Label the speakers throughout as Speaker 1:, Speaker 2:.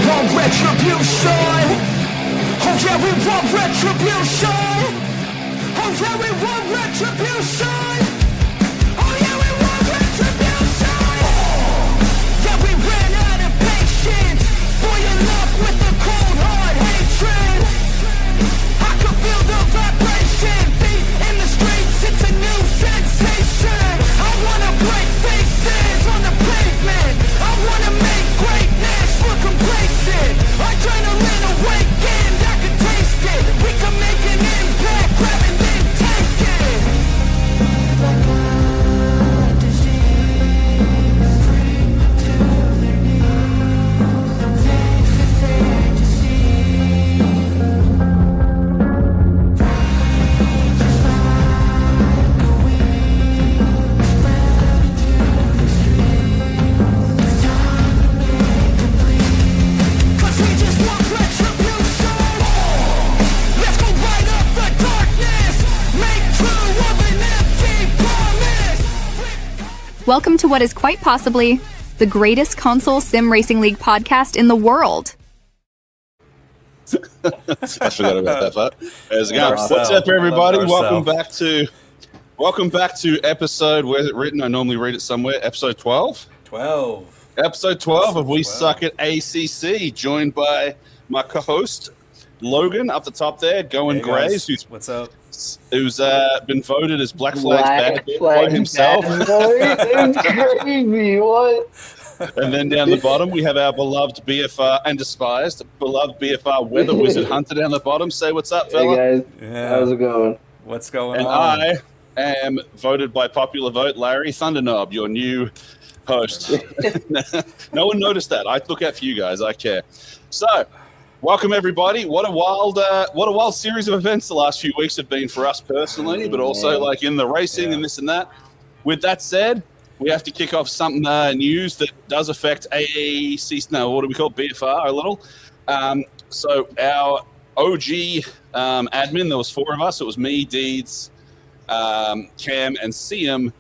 Speaker 1: want retribution. Oh yeah, we want retribution. Oh yeah, we want retribution. Oh yeah, we want retribution. Yeah, we ran out of patience. Boiling up with the cold hard hatred. I can feel the vibration. Feet in the streets, it's a new sensation. I wanna break faces on the pavement. I wanna make greatness look complacent. Adrenaline awakened, I can taste it. We can make an impact, grab and then take it. Like a disease, free to their knees. Take the fantasy. Just like a weed, spread into the streets. It's time to make them bleed. 'Cause we just want retribution. Let's go light up the darkness. Make true of an empty promise.
Speaker 2: Welcome to what is quite possibly the greatest console sim racing league podcast in the world.
Speaker 3: I forgot about that part. How's it going?
Speaker 4: Marcel.
Speaker 3: What's up, everybody?
Speaker 4: Marcel.
Speaker 3: Welcome back to episode. Where's it written? I normally read it somewhere. Episode 12.
Speaker 4: 12.
Speaker 3: Episode 12 of We
Speaker 4: 12.
Speaker 3: Suck at ACC. Joined by my co-host Logan up the top there, going
Speaker 4: Hey,
Speaker 3: Grays,
Speaker 4: guys. What's up?
Speaker 3: who's been voted as Black Flag's bad boy by himself.
Speaker 5: It's crazy. What?
Speaker 3: And then down the bottom, we have our beloved BFR and despised beloved BFR Weather Wizard Hunter down the bottom. Say what's up, fella.
Speaker 5: Hey guys,
Speaker 4: Yeah.
Speaker 5: how's it going?
Speaker 4: What's going
Speaker 3: And
Speaker 4: on?
Speaker 3: I am voted by popular vote, Larry Thunderknob, your new host. No one noticed that. I look out for you guys. I care. So, welcome everybody. What a wild series of events the last few weeks have been for us personally, but also like in the racing and this and that. With that said, we have to kick off something news that does affect AAC. No, what do we call it? BFR a little. So our OG admin, there was four of us. It was me, Deeds, Cam, and Siem.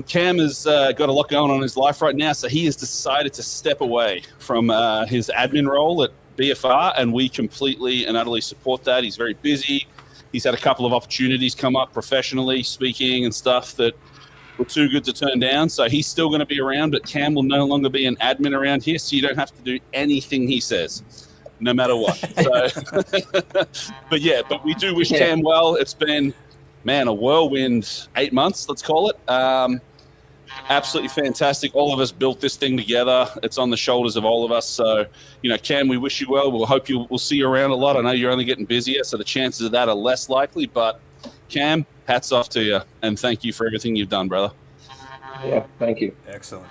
Speaker 3: Cam has got a lot going on in his life right now, so he has decided to step away from his admin role at BFR, and we completely and utterly support that. He's very busy. He's had a couple of opportunities come up professionally, speaking and stuff that were too good to turn down, so he's still going to be around, but Cam will no longer be an admin around here, so you don't have to do anything he says, no matter what. So, but we do wish Cam well. It's been, man, a whirlwind 8 months, let's call it. Absolutely fantastic. All of us built this thing together. It's on the shoulders of all of us. So, Cam, we wish you well. We'll see you around a lot. I know you're only getting busier, so the chances of that are less likely, but Cam, hats off to you, and thank you for everything you've done, brother.
Speaker 5: Yeah, thank you.
Speaker 4: Excellent.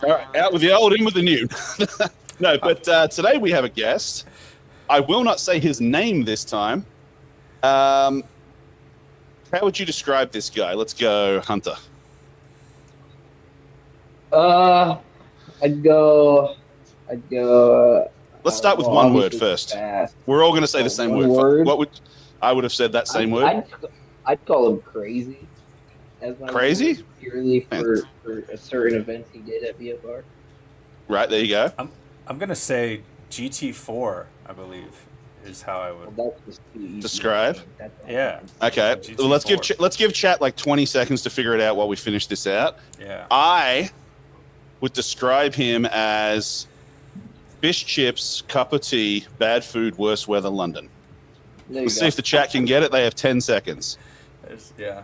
Speaker 3: All right, out with the old, in with the new. No, but today we have a guest. I will not say his name this time. How would you describe this guy? Let's go, Hunter.
Speaker 5: I'd go.
Speaker 3: Let's start with one word first.
Speaker 5: Fast.
Speaker 3: We're all going to say the same
Speaker 5: One
Speaker 3: word.
Speaker 5: word?
Speaker 3: What would I would have said that same word?
Speaker 5: I'd call him crazy. As my
Speaker 3: Crazy?
Speaker 5: word, purely for a certain event he did at BFR.
Speaker 3: Right, there you go.
Speaker 4: I'm going to say GT4, I believe, is how I would.
Speaker 5: Well, that's just too easy.
Speaker 3: Describe?
Speaker 4: Yeah.
Speaker 3: Okay,
Speaker 4: GT4.
Speaker 3: well, let's give chat like 20 seconds to figure it out while we finish this out.
Speaker 4: Yeah.
Speaker 3: I would describe him as fish chips, cup of tea, bad food, worse weather, London.
Speaker 5: There you
Speaker 3: Let's
Speaker 5: go.
Speaker 3: see if the chat can get it. They have 10 seconds.
Speaker 4: Yeah.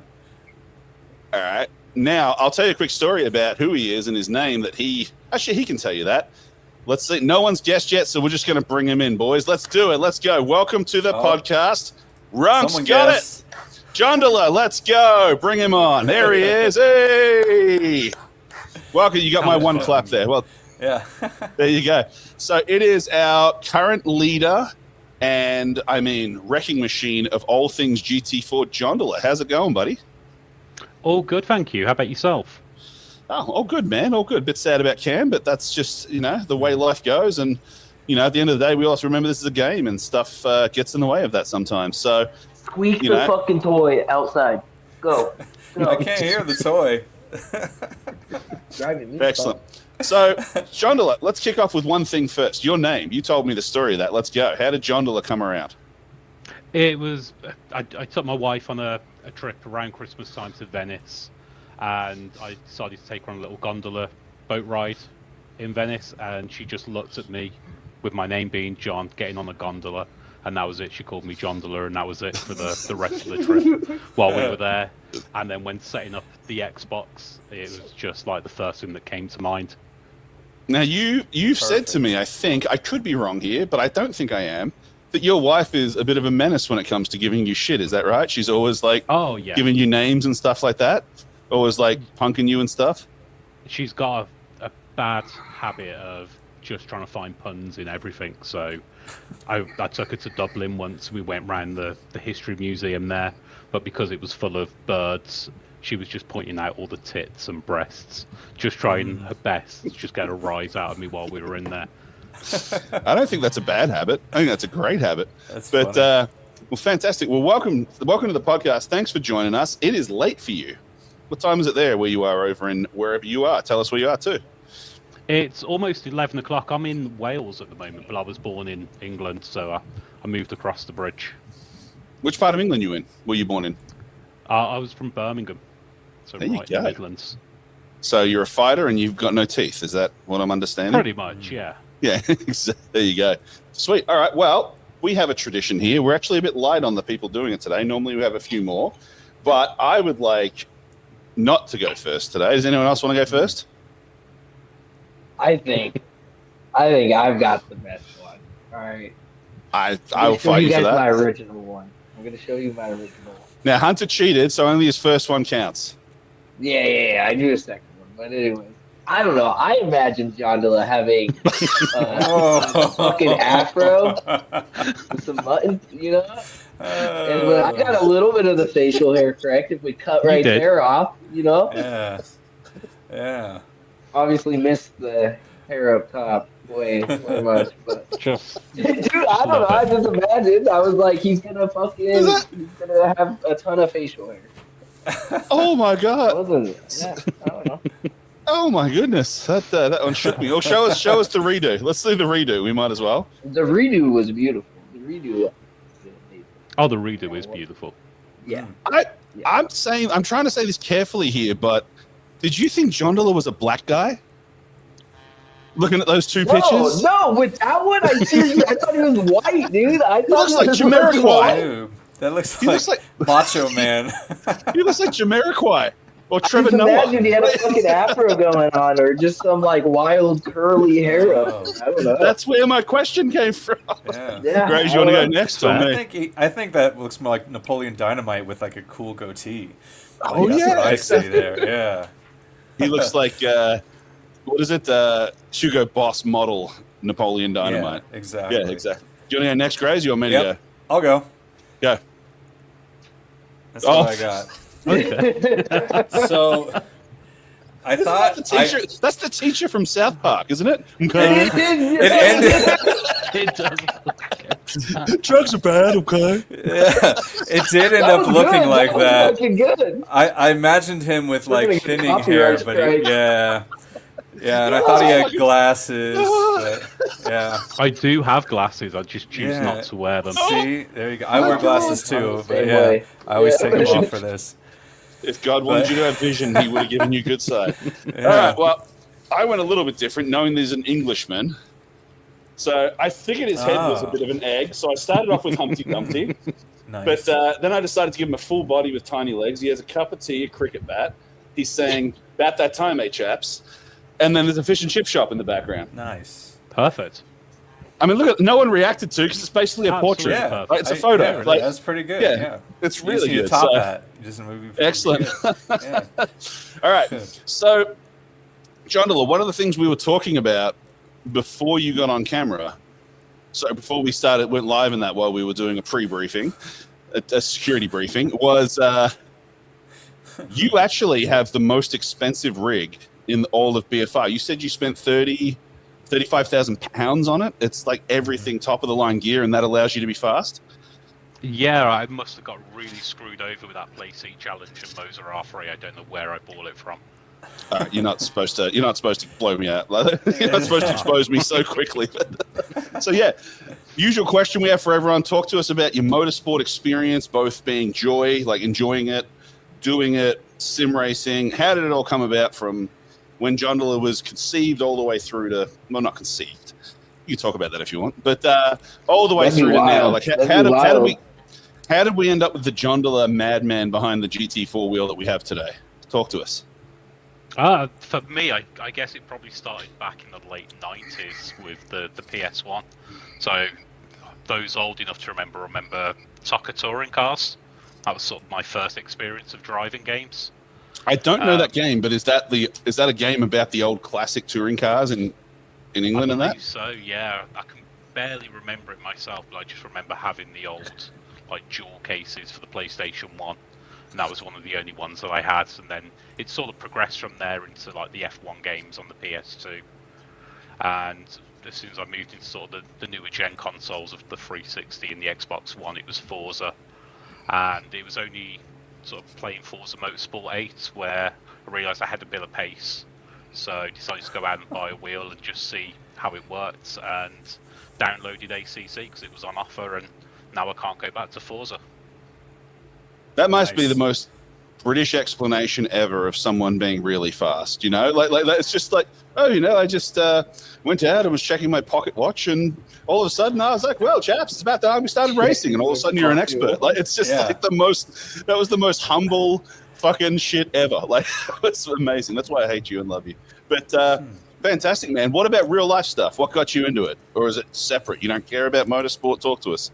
Speaker 3: All right. Now, I'll tell you a quick story about who he is and his name that he can tell you that. Let's see. No one's guessed yet, so we're just going to bring him in, boys. Let's do it. Let's go. Welcome to the podcast. Runks,
Speaker 4: Someone
Speaker 3: got
Speaker 4: guess.
Speaker 3: it. Jondala, let's go. Bring him on. There he is. Hey. Welcome. You got my one clap there. Well,
Speaker 4: Yeah.
Speaker 3: there you go. So it is our current leader and, wrecking machine of all things GT4, Jondala. How's it going, buddy?
Speaker 6: All good, thank you. How about yourself?
Speaker 3: Oh, all good, man. All good. Bit sad about Cam, but that's just, the way life goes. And, at the end of the day, we also remember this is a game and stuff gets in the way of that sometimes. So,
Speaker 5: Squeak the fucking toy outside. Go.
Speaker 4: I can't hear the toy.
Speaker 5: Driving me
Speaker 3: excellent. So, Jondula, let's kick off with one thing first. Your name. You told me the story of that. Let's go. How did Jondula come around?
Speaker 6: It was I took my wife on a trip around Christmas time to Venice, and I decided to take her on a little gondola boat ride in Venice, and she just looked at me with my name being John, getting on a gondola, and that was it. She called me Jondula, and that was it for the rest of the trip while we were there. And then when setting up the Xbox, it was just like the first thing that came to mind.
Speaker 3: Now, you've said to me, I think, I could be wrong here, but I don't think I am, that your wife is a bit of a menace when it comes to giving you shit. Is that right? She's always like giving you names and stuff like that? Always like punking you and stuff?
Speaker 6: She's got a bad habit of just trying to find puns in everything. So I took her to Dublin once. We went round the history museum there, but because it was full of birds, she was just pointing out all the tits and breasts, just trying her best to just get a rise out of me while we were in there.
Speaker 3: I don't think that's a bad habit. I think that's a great habit.
Speaker 4: That's
Speaker 3: but
Speaker 4: funny.
Speaker 3: well, fantastic. Well, welcome to the podcast. Thanks for joining us. It is late for you. What time is it there where you are over in wherever you are? Tell us where you are too.
Speaker 6: It's almost 11 o'clock. I'm in Wales at the moment, but I was born in England, so I moved across the bridge.
Speaker 3: Which part of England were you born in?
Speaker 6: I was from Birmingham, so
Speaker 3: There you
Speaker 6: right in the
Speaker 3: go.
Speaker 6: Midlands.
Speaker 3: So you're a fighter and you've got no teeth. Is that what I'm understanding?
Speaker 6: Pretty much, yeah.
Speaker 3: Yeah, there you go. Sweet. All right. Well, we have a tradition here. We're actually a bit light on the people doing it today. Normally we have a few more, but I would like not to go first today. Does anyone else want to go first?
Speaker 5: I think I've got the best one. All right.
Speaker 3: I
Speaker 5: I'm
Speaker 3: will
Speaker 5: gonna show
Speaker 3: fight you for
Speaker 5: guys my
Speaker 3: that.
Speaker 5: original one. I'm gonna show you my original one.
Speaker 3: Now, Hunter cheated, so only his first one counts.
Speaker 5: Yeah. I do a second one, but anyways, I don't know. I imagine Jondula having a fucking afro with some buttons, you know. And I got a little bit of the facial hair correct if we cut right
Speaker 6: did.
Speaker 5: there off, you know.
Speaker 4: Yeah.
Speaker 5: Obviously missed the hair up top way much, but
Speaker 6: Just
Speaker 5: dude, I don't know. I just imagined. I was like, he's gonna have a ton of facial hair.
Speaker 3: Oh my god!
Speaker 5: I don't know.
Speaker 3: Oh my goodness! That one shook me. Oh, show us the redo. Let's do the redo. We might as well.
Speaker 5: The redo was beautiful. The redo was amazing.
Speaker 6: oh, the redo is beautiful.
Speaker 5: Yeah.
Speaker 3: I'm trying to say this carefully here, but did you think Jondula was a black guy? Looking at those two pictures?
Speaker 5: No, with that one, I thought he was white, dude. I thought
Speaker 3: looks like Jamiroquai.
Speaker 4: Dude, that looks
Speaker 3: He looks like
Speaker 4: Macho Man.
Speaker 3: he looks like Jamiroquai or Trevor
Speaker 5: Just
Speaker 3: Noah.
Speaker 5: imagine he had a fucking afro going on, or just some like wild curly hair. I don't know.
Speaker 3: That's where my question came from.
Speaker 4: Yeah.
Speaker 3: Grace, you want to go next or me?
Speaker 4: I think that looks more like Napoleon Dynamite with like a cool goatee.
Speaker 3: Oh,
Speaker 4: That's
Speaker 3: yeah,
Speaker 4: what I see
Speaker 3: exactly.
Speaker 4: there. Yeah.
Speaker 3: He looks like what is it? Hugo Boss model Napoleon Dynamite.
Speaker 4: Yeah, exactly.
Speaker 3: Yeah, exactly. Do you want to go next, Grace? You want me to
Speaker 4: Yep. I'll go.
Speaker 3: go? Go.
Speaker 4: That's all I got. So I thought
Speaker 3: That's the teacher from South Park, isn't it? Okay.
Speaker 4: it ended.
Speaker 6: It does.
Speaker 3: Drugs are bad, okay?
Speaker 4: Yeah, it did end
Speaker 5: That
Speaker 4: up
Speaker 5: was
Speaker 4: looking
Speaker 5: good.
Speaker 4: like
Speaker 5: That was
Speaker 4: that.
Speaker 5: fucking good.
Speaker 4: I imagined him with
Speaker 5: We're gonna
Speaker 4: like
Speaker 5: get
Speaker 4: thinning hair,
Speaker 5: copyright
Speaker 4: but
Speaker 5: strike.
Speaker 4: yeah, and I thought he had glasses. But, yeah.
Speaker 6: I do have glasses. I just choose not to wear them.
Speaker 4: See, there you go. I wear glasses too, but
Speaker 5: Same
Speaker 4: yeah,
Speaker 5: way.
Speaker 4: I always
Speaker 5: Yeah.
Speaker 4: take them off for this.
Speaker 3: If God wanted you to have vision, he would have given you good sight.
Speaker 4: Yeah.
Speaker 3: All right, well, I went a little bit different, knowing there's an Englishman. So I figured his head was a bit of an egg, so I started off with Humpty Dumpty.
Speaker 4: Nice.
Speaker 3: But then I decided to give him a full body with tiny legs. He has a cup of tea, a cricket bat. He's saying, "About that time, eh, chaps?" And then there's a fish and chip shop in the background.
Speaker 4: Nice.
Speaker 6: Perfect.
Speaker 3: I mean, look at no one reacted to because it's basically a portrait.
Speaker 4: Yeah,
Speaker 3: Right? It's a photo.
Speaker 4: Yeah,
Speaker 3: Like,
Speaker 4: that's pretty good.
Speaker 3: yeah,
Speaker 4: Yeah,
Speaker 3: it's
Speaker 4: You
Speaker 3: really
Speaker 4: just need to
Speaker 3: good.
Speaker 4: top
Speaker 3: So-
Speaker 4: that. Just a movie.
Speaker 3: Excellent.
Speaker 4: Yeah.
Speaker 3: All right. So, Jondula, one of the things we were talking about before you got on camera, so before we went live in that while we were doing a pre-briefing, a security briefing, was you actually have the most expensive rig in all of BFI. You said you spent 35,000 pounds on it. It's like everything top of the line gear, and that allows you to be fast.
Speaker 6: Yeah, I must have got really screwed over with that Play Seat challenge in Moser R3. I don't know where I bought it from.
Speaker 3: You're not supposed to blow me out. You're not supposed to expose me so quickly. So yeah, usual question we have for everyone: talk to us about your motorsport experience, both being joy, like enjoying it, doing it, sim racing. How did it all come about from when Jondula was conceived all the way through to, well, not conceived. You can talk about that if you want, but all the way through to now. Like how did we end up with the Jondula madman behind the GT4 wheel that we have today? Talk to us.
Speaker 6: For me, I guess it probably started back in the late 90s with the PS1. So those old enough to remember Tucker touring cars. That was sort of my first experience of driving games.
Speaker 3: I don't know that game, but is that a game about the old classic touring cars in England and that?
Speaker 6: So yeah, I can barely remember it myself, but I just remember having the old like dual cases for the PlayStation 1. And that was one of the only ones that I had, and then it sort of progressed from there into like the F1 games on the PS2. And as soon as I moved into sort of the newer gen consoles of the 360 and the Xbox One, it was Forza. And it was only sort of playing Forza Motorsport 8 where I realised I had a bit of pace. So I decided to go out and buy a wheel and just see how it worked, and downloaded ACC because it was on offer, and now I can't go back to Forza.
Speaker 3: That must be the most British explanation ever of someone being really fast. You know, like it's just like, oh, you know, I just went out and was checking my pocket watch, and all of a sudden I was like, well, chaps, it's about time we started racing, and all of a sudden you're an expert. Like it's just like that was the most humble fucking shit ever. Like it's amazing. That's why I hate you and love you. But fantastic, man. What about real life stuff? What got you into it, or is it separate? You don't care about motorsport? Talk to us.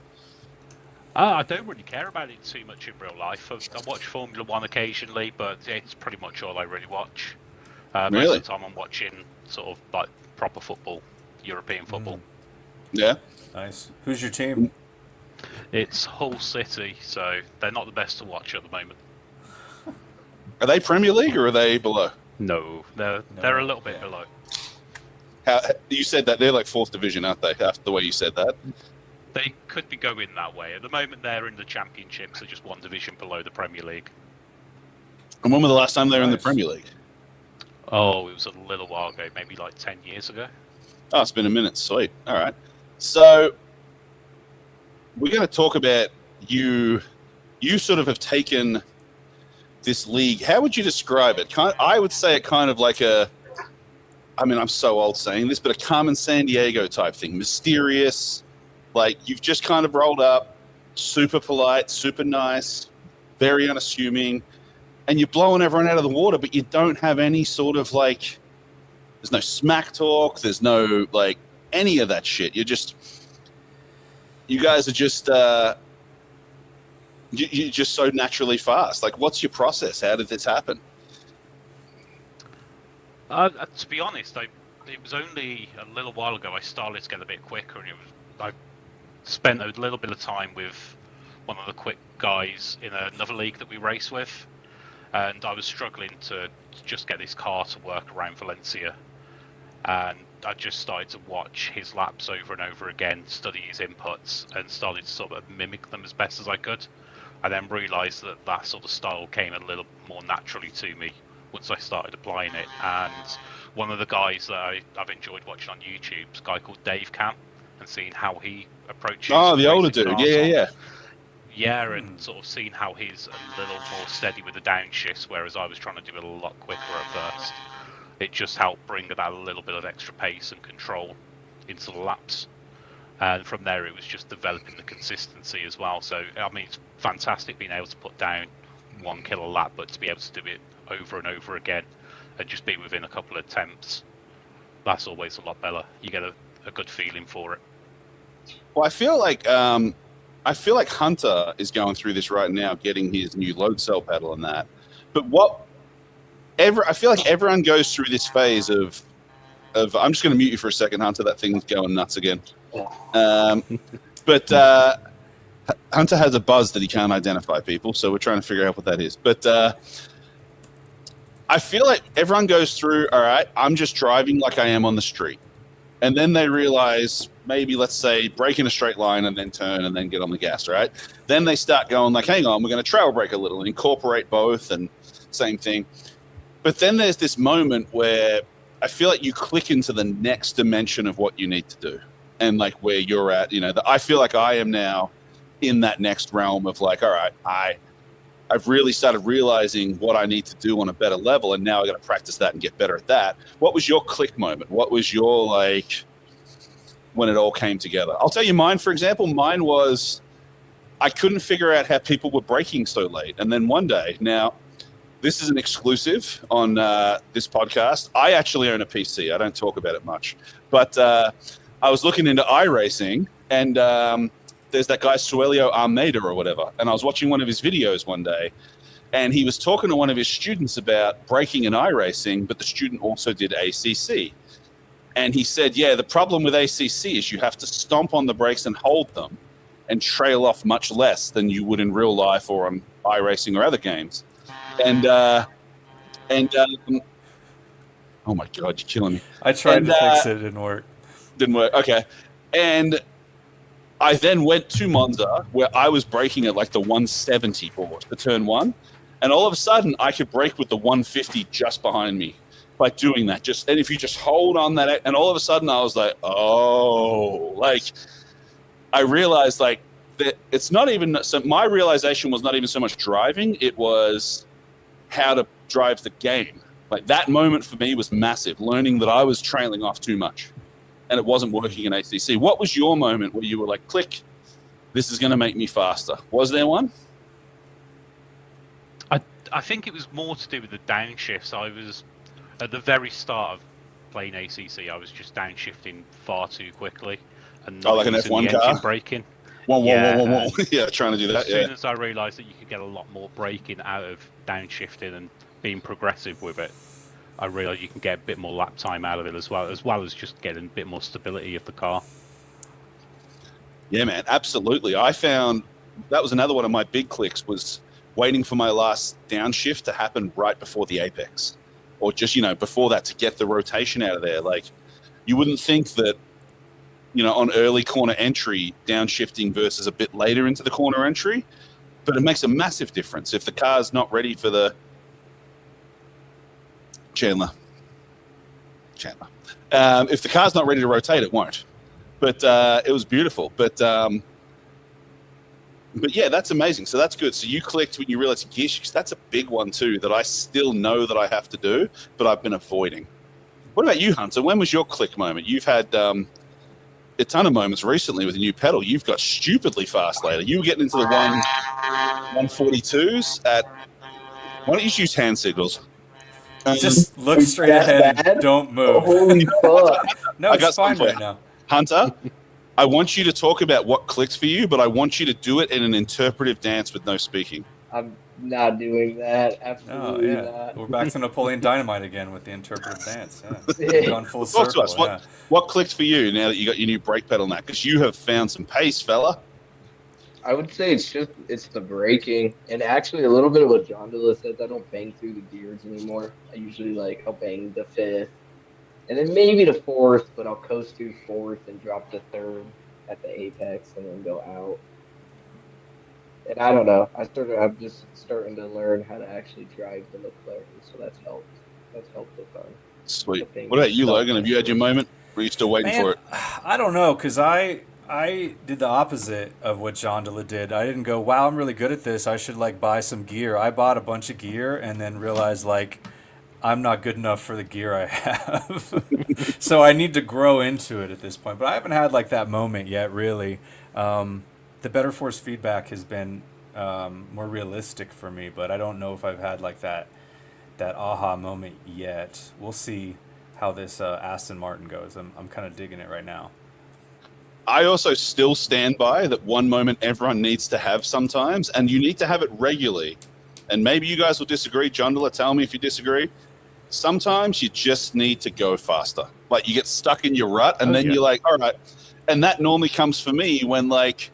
Speaker 6: I don't really care about it too much in real life. I watch Formula 1 occasionally, but it's pretty much all I really watch. Most of the time I'm watching sort of like proper football, European football.
Speaker 3: Yeah.
Speaker 4: Nice. Who's your team?
Speaker 6: It's Hull City, so they're not the best to watch at the moment.
Speaker 3: Are they Premier League or are they below?
Speaker 6: No, they're a little bit below.
Speaker 3: You said that they're like 4th division, aren't they? After the way you said that.
Speaker 6: They could be going that way. At the moment, they're in the Championship, so just one division below the Premier League.
Speaker 3: And when was the last time they were in the Premier League?
Speaker 6: Oh, it was a little while ago, maybe like 10 years ago.
Speaker 3: Oh, it's been a minute. Sweet. All right. So we're going to talk about you. You sort of have taken this league. How would you describe it? I would say it kind of like I'm so old saying this, but a Carmen Sandiego type thing. Mysterious. Like, you've just kind of rolled up, super polite, super nice, very unassuming, and you're blowing everyone out of the water, but you don't have any sort of, like, there's no smack talk, there's no, like, any of that shit. You guys are just, you're just so naturally fast. Like, what's your process? How did this happen?
Speaker 6: To be honest, it was only a little while ago I started to get a bit quicker, and I spent a little bit of time with one of the quick guys in another league that we race with, and I was struggling to just get this car to work around Valencia, and I just started to watch his laps over and over again, study his inputs, and started to sort of mimic them as best as I could. I then realised that sort of style came a little more naturally to me once I started applying it, and one of the guys that I've enjoyed watching on YouTube is a guy called Dave Cam, and seeing how he approaches.
Speaker 3: Oh, the older dude. Yeah.
Speaker 6: Yeah, and sort of seeing how he's a little more steady with the downshifts, whereas I was trying to do it a lot quicker at first. It just helped bring about a little bit of extra pace and control into the laps. And from there, it was just developing the consistency as well. So, I mean, it's fantastic being able to put down 1 kill a lap, but to be able to do it over and over again and just be within a couple of attempts, that's always a lot better. You get a good feeling for it.
Speaker 3: Well, I feel like Hunter is going through this right now, getting his new load cell pedal and that. But I feel like everyone goes through this phase of I'm just going to mute you for a second, Hunter. That thing's going nuts again. But Hunter has a buzz that he can't identify, people, so we're trying to figure out what that is. But I feel like everyone goes through, all right, I'm just driving like I am on the street. And then they realize, maybe, let's say, brake in a straight line and then turn and then get on the gas, right? Then they start going like, hang on, we're going to trail brake a little and incorporate both, and same thing. But then there's this moment where I feel like you click into the next dimension of what you need to do, and like where you're at. I feel like I am now in that next realm of like, all right, I've really started realizing what I need to do on a better level, and now I got to practice that and get better at that. What was your click moment? What was your like when it all came together? I'll tell you mine, for example. Mine was I couldn't figure out how people were braking so late. And then one day, now this is an exclusive on this podcast. I actually own a PC. I don't talk about it much. But I was looking into iRacing, and there's that guy, Suelio Almeida or whatever. And I was watching one of his videos one day, and he was talking to one of his students about braking in iRacing, but the student also did ACC. And he said, yeah, the problem with ACC is you have to stomp on the brakes and hold them and trail off much less than you would in real life or on iRacing or other games. And oh my God, you're killing me.
Speaker 4: I tried to fix it. It didn't work.
Speaker 3: Didn't work. Okay. And I then went to Monza where I was braking at like the 170 board for turn one. And all of a sudden I could brake with the 150 just behind me by doing that. And if you just hold on that, and all of a sudden I was like, oh, like I realized like that it's not even, so my realization was not even so much driving. It was how to drive the game. Like that moment for me was massive, learning that I was trailing off too much and it wasn't working in ACC. What was your moment where you were like, click, this is going to make me faster? Was there one?
Speaker 6: I think it was more to do with the downshifts. I was, at the very start of playing ACC, I was just downshifting far too quickly. And not
Speaker 3: like an
Speaker 6: using
Speaker 3: F1
Speaker 6: the
Speaker 3: car?
Speaker 6: engine braking.
Speaker 3: Whoa. Yeah, trying to do that,
Speaker 6: As soon as I realised that you could get a lot more braking out of downshifting and being progressive with it, I realised you can get a bit more lap time out of it as well as just getting a bit more stability of the car.
Speaker 3: Yeah, man, absolutely. I found that was another one of my big clicks was waiting for my last downshift to happen right before the apex, or just, before that to get the rotation out of there. Like you wouldn't think that, on early corner entry, downshifting versus a bit later into the corner entry, but it makes a massive difference if the car's not ready for the Chandler. If the car's not ready to rotate, it won't. But it was beautiful. But yeah, that's amazing. So that's good. So you clicked when you realized gear shifts. That's a big one too that I still know that I have to do, but I've been avoiding. What about you, Hunter? When was your click moment? You've had a ton of moments recently with a new pedal. You've got stupidly fast later. You were getting into the 142s at. Why don't you use hand signals?
Speaker 4: Just look straight ahead and don't move.
Speaker 5: Holy fuck.
Speaker 4: No, it's fine right now.
Speaker 3: Hunter, I want you to talk about what clicks for you, but I want you to do it in an interpretive dance with no speaking.
Speaker 5: I'm not doing that. Absolutely not.
Speaker 4: We're back to Napoleon Dynamite again with the interpretive dance. Yeah. Gone full
Speaker 3: Talk
Speaker 4: circle.
Speaker 3: to us. What clicked for you now that you got your new brake pedal now? Because you have found some pace, fella.
Speaker 5: I would say it's the braking, and actually a little bit of what John Dilla says. I don't bang through the gears anymore. I usually I'll bang the fifth, and then maybe the fourth, but I'll coast through fourth and drop the third at the apex, and then go out. And I don't know. I'm just starting to learn how to actually drive the McLaren, so that's helped. That's helped a ton.
Speaker 3: Sweet. What about you, Logan? Have you had your moment? Or are you still waiting for it?
Speaker 4: I don't know, because I did the opposite of what John Dilla did. I didn't go, wow, I'm really good at this. I should buy some gear. I bought a bunch of gear and then realized I'm not good enough for the gear I have. So I need to grow into it at this point. But I haven't had that moment yet, really. The Better Force feedback has been more realistic for me, but I don't know if I've had that aha moment yet. We'll see how this Aston Martin goes. I'm kind of digging it right now.
Speaker 3: I also still stand by that one moment everyone needs to have sometimes, and you need to have it regularly. And maybe you guys will disagree. John Dilla, tell me if you disagree. Sometimes you just need to go faster. You get stuck in your rut, and then you're like, all right. And that normally comes for me when, let's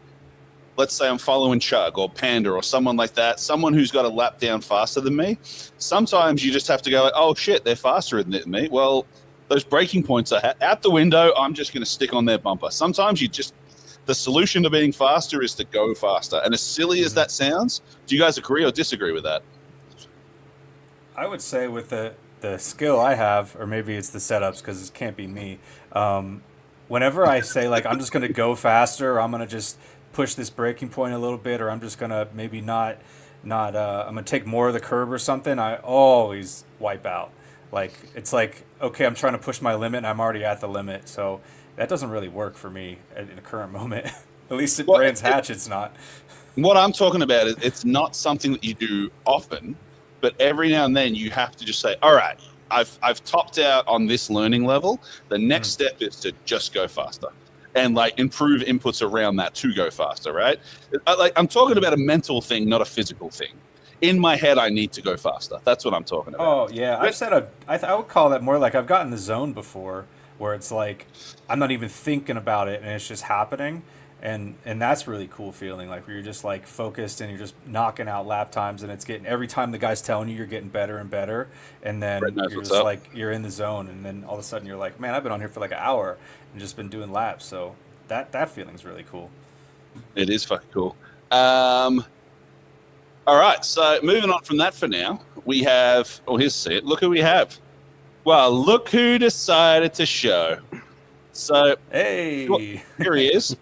Speaker 3: say I'm following Chug or Panda or someone like that, someone who's got a lap down faster than me. Sometimes you just have to go, oh, shit, they're faster than me. Well, those braking points are out the window. I'm just going to stick on their bumper. Sometimes the solution to being faster is to go faster. And as silly as that sounds, do you guys agree or disagree with that?
Speaker 4: I would say with the skill I have, or maybe it's the setups because it can't be me. Whenever I say like I'm just gonna go faster, or I'm gonna just push this braking point a little bit, or I'm just gonna maybe not I'm gonna take more of the curb or something, I always wipe out. Like it's like okay, I'm trying to push my limit, and I'm already at the limit, so that doesn't really work for me in the current moment. At least at Brands Hatch, it's not.
Speaker 3: What I'm talking about is it's not something that you do often, but every now and then you have to just say, all right, I've topped out on this learning level. The next step is to just go faster and like improve inputs around that to go faster, right? I'm talking about a mental thing, not a physical thing. In my head, I need to go faster. That's what I'm talking about.
Speaker 4: Oh, yeah. I would call that more like I've gotten the zone before where it's like I'm not even thinking about it and it's just happening. And that's really cool feeling, like where you're just like focused and you're just knocking out lap times, and it's getting every time the guy's telling you you're getting better and better, and then you're just like you're in the zone, and then all of a sudden you're like, man, I've been on here for like an hour and just been doing laps. So that feeling's really cool.
Speaker 3: It is fucking cool. All right, so moving on from that for now, we have. Oh, here's it. Look who we have. Well, look who decided to show. So
Speaker 4: hey,
Speaker 3: here he is.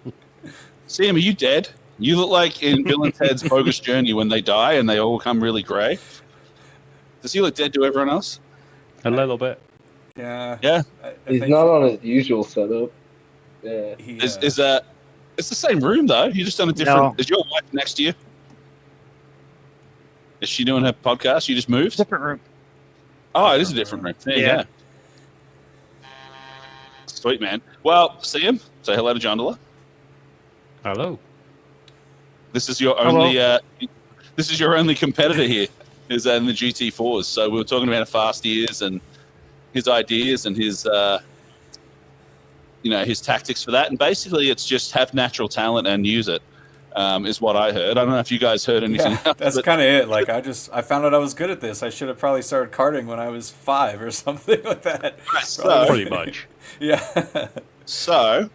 Speaker 3: Sam, are you dead? You look like in Bill and Ted's Bogus Journey when they die and they all become really grey. Does he look dead to everyone else?
Speaker 6: A little bit.
Speaker 4: Yeah.
Speaker 3: Yeah.
Speaker 5: He's not on his usual setup. Yeah.
Speaker 3: It's the same room though. You just done a different.
Speaker 7: No.
Speaker 3: Is your wife next to you? Is she doing her podcast? You just moved?
Speaker 7: Different room.
Speaker 3: Oh, it is a different room. There you go. Sweet, man. Well, Sam, say hello to John Dilla.
Speaker 6: Hello.
Speaker 3: This is your only. This is your only competitor here. Is in the GT4s. So we were talking about how fast he is and his ideas and his, his tactics for that. And basically, it's just have natural talent and use it. Is what I heard. I don't know if you guys heard anything else.
Speaker 4: That's kind of it. Like I found out I was good at this. I should have probably started karting when I was 5 or something like that.
Speaker 3: So,
Speaker 6: pretty much.
Speaker 4: Yeah.
Speaker 3: So,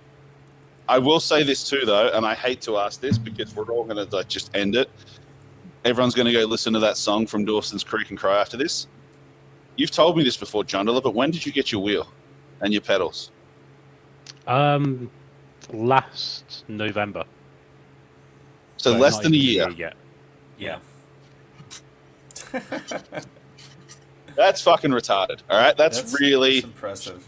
Speaker 3: I will say this too, though, and I hate to ask this because we're all going to just end it. Everyone's going to go listen to that song from Dawson's Creek and cry after this. You've told me this before, John Dilla, but when did you get your wheel and your pedals?
Speaker 6: Last November.
Speaker 3: So less than a year.
Speaker 4: Yeah.
Speaker 3: That's fucking retarded. All right, that's
Speaker 4: impressive.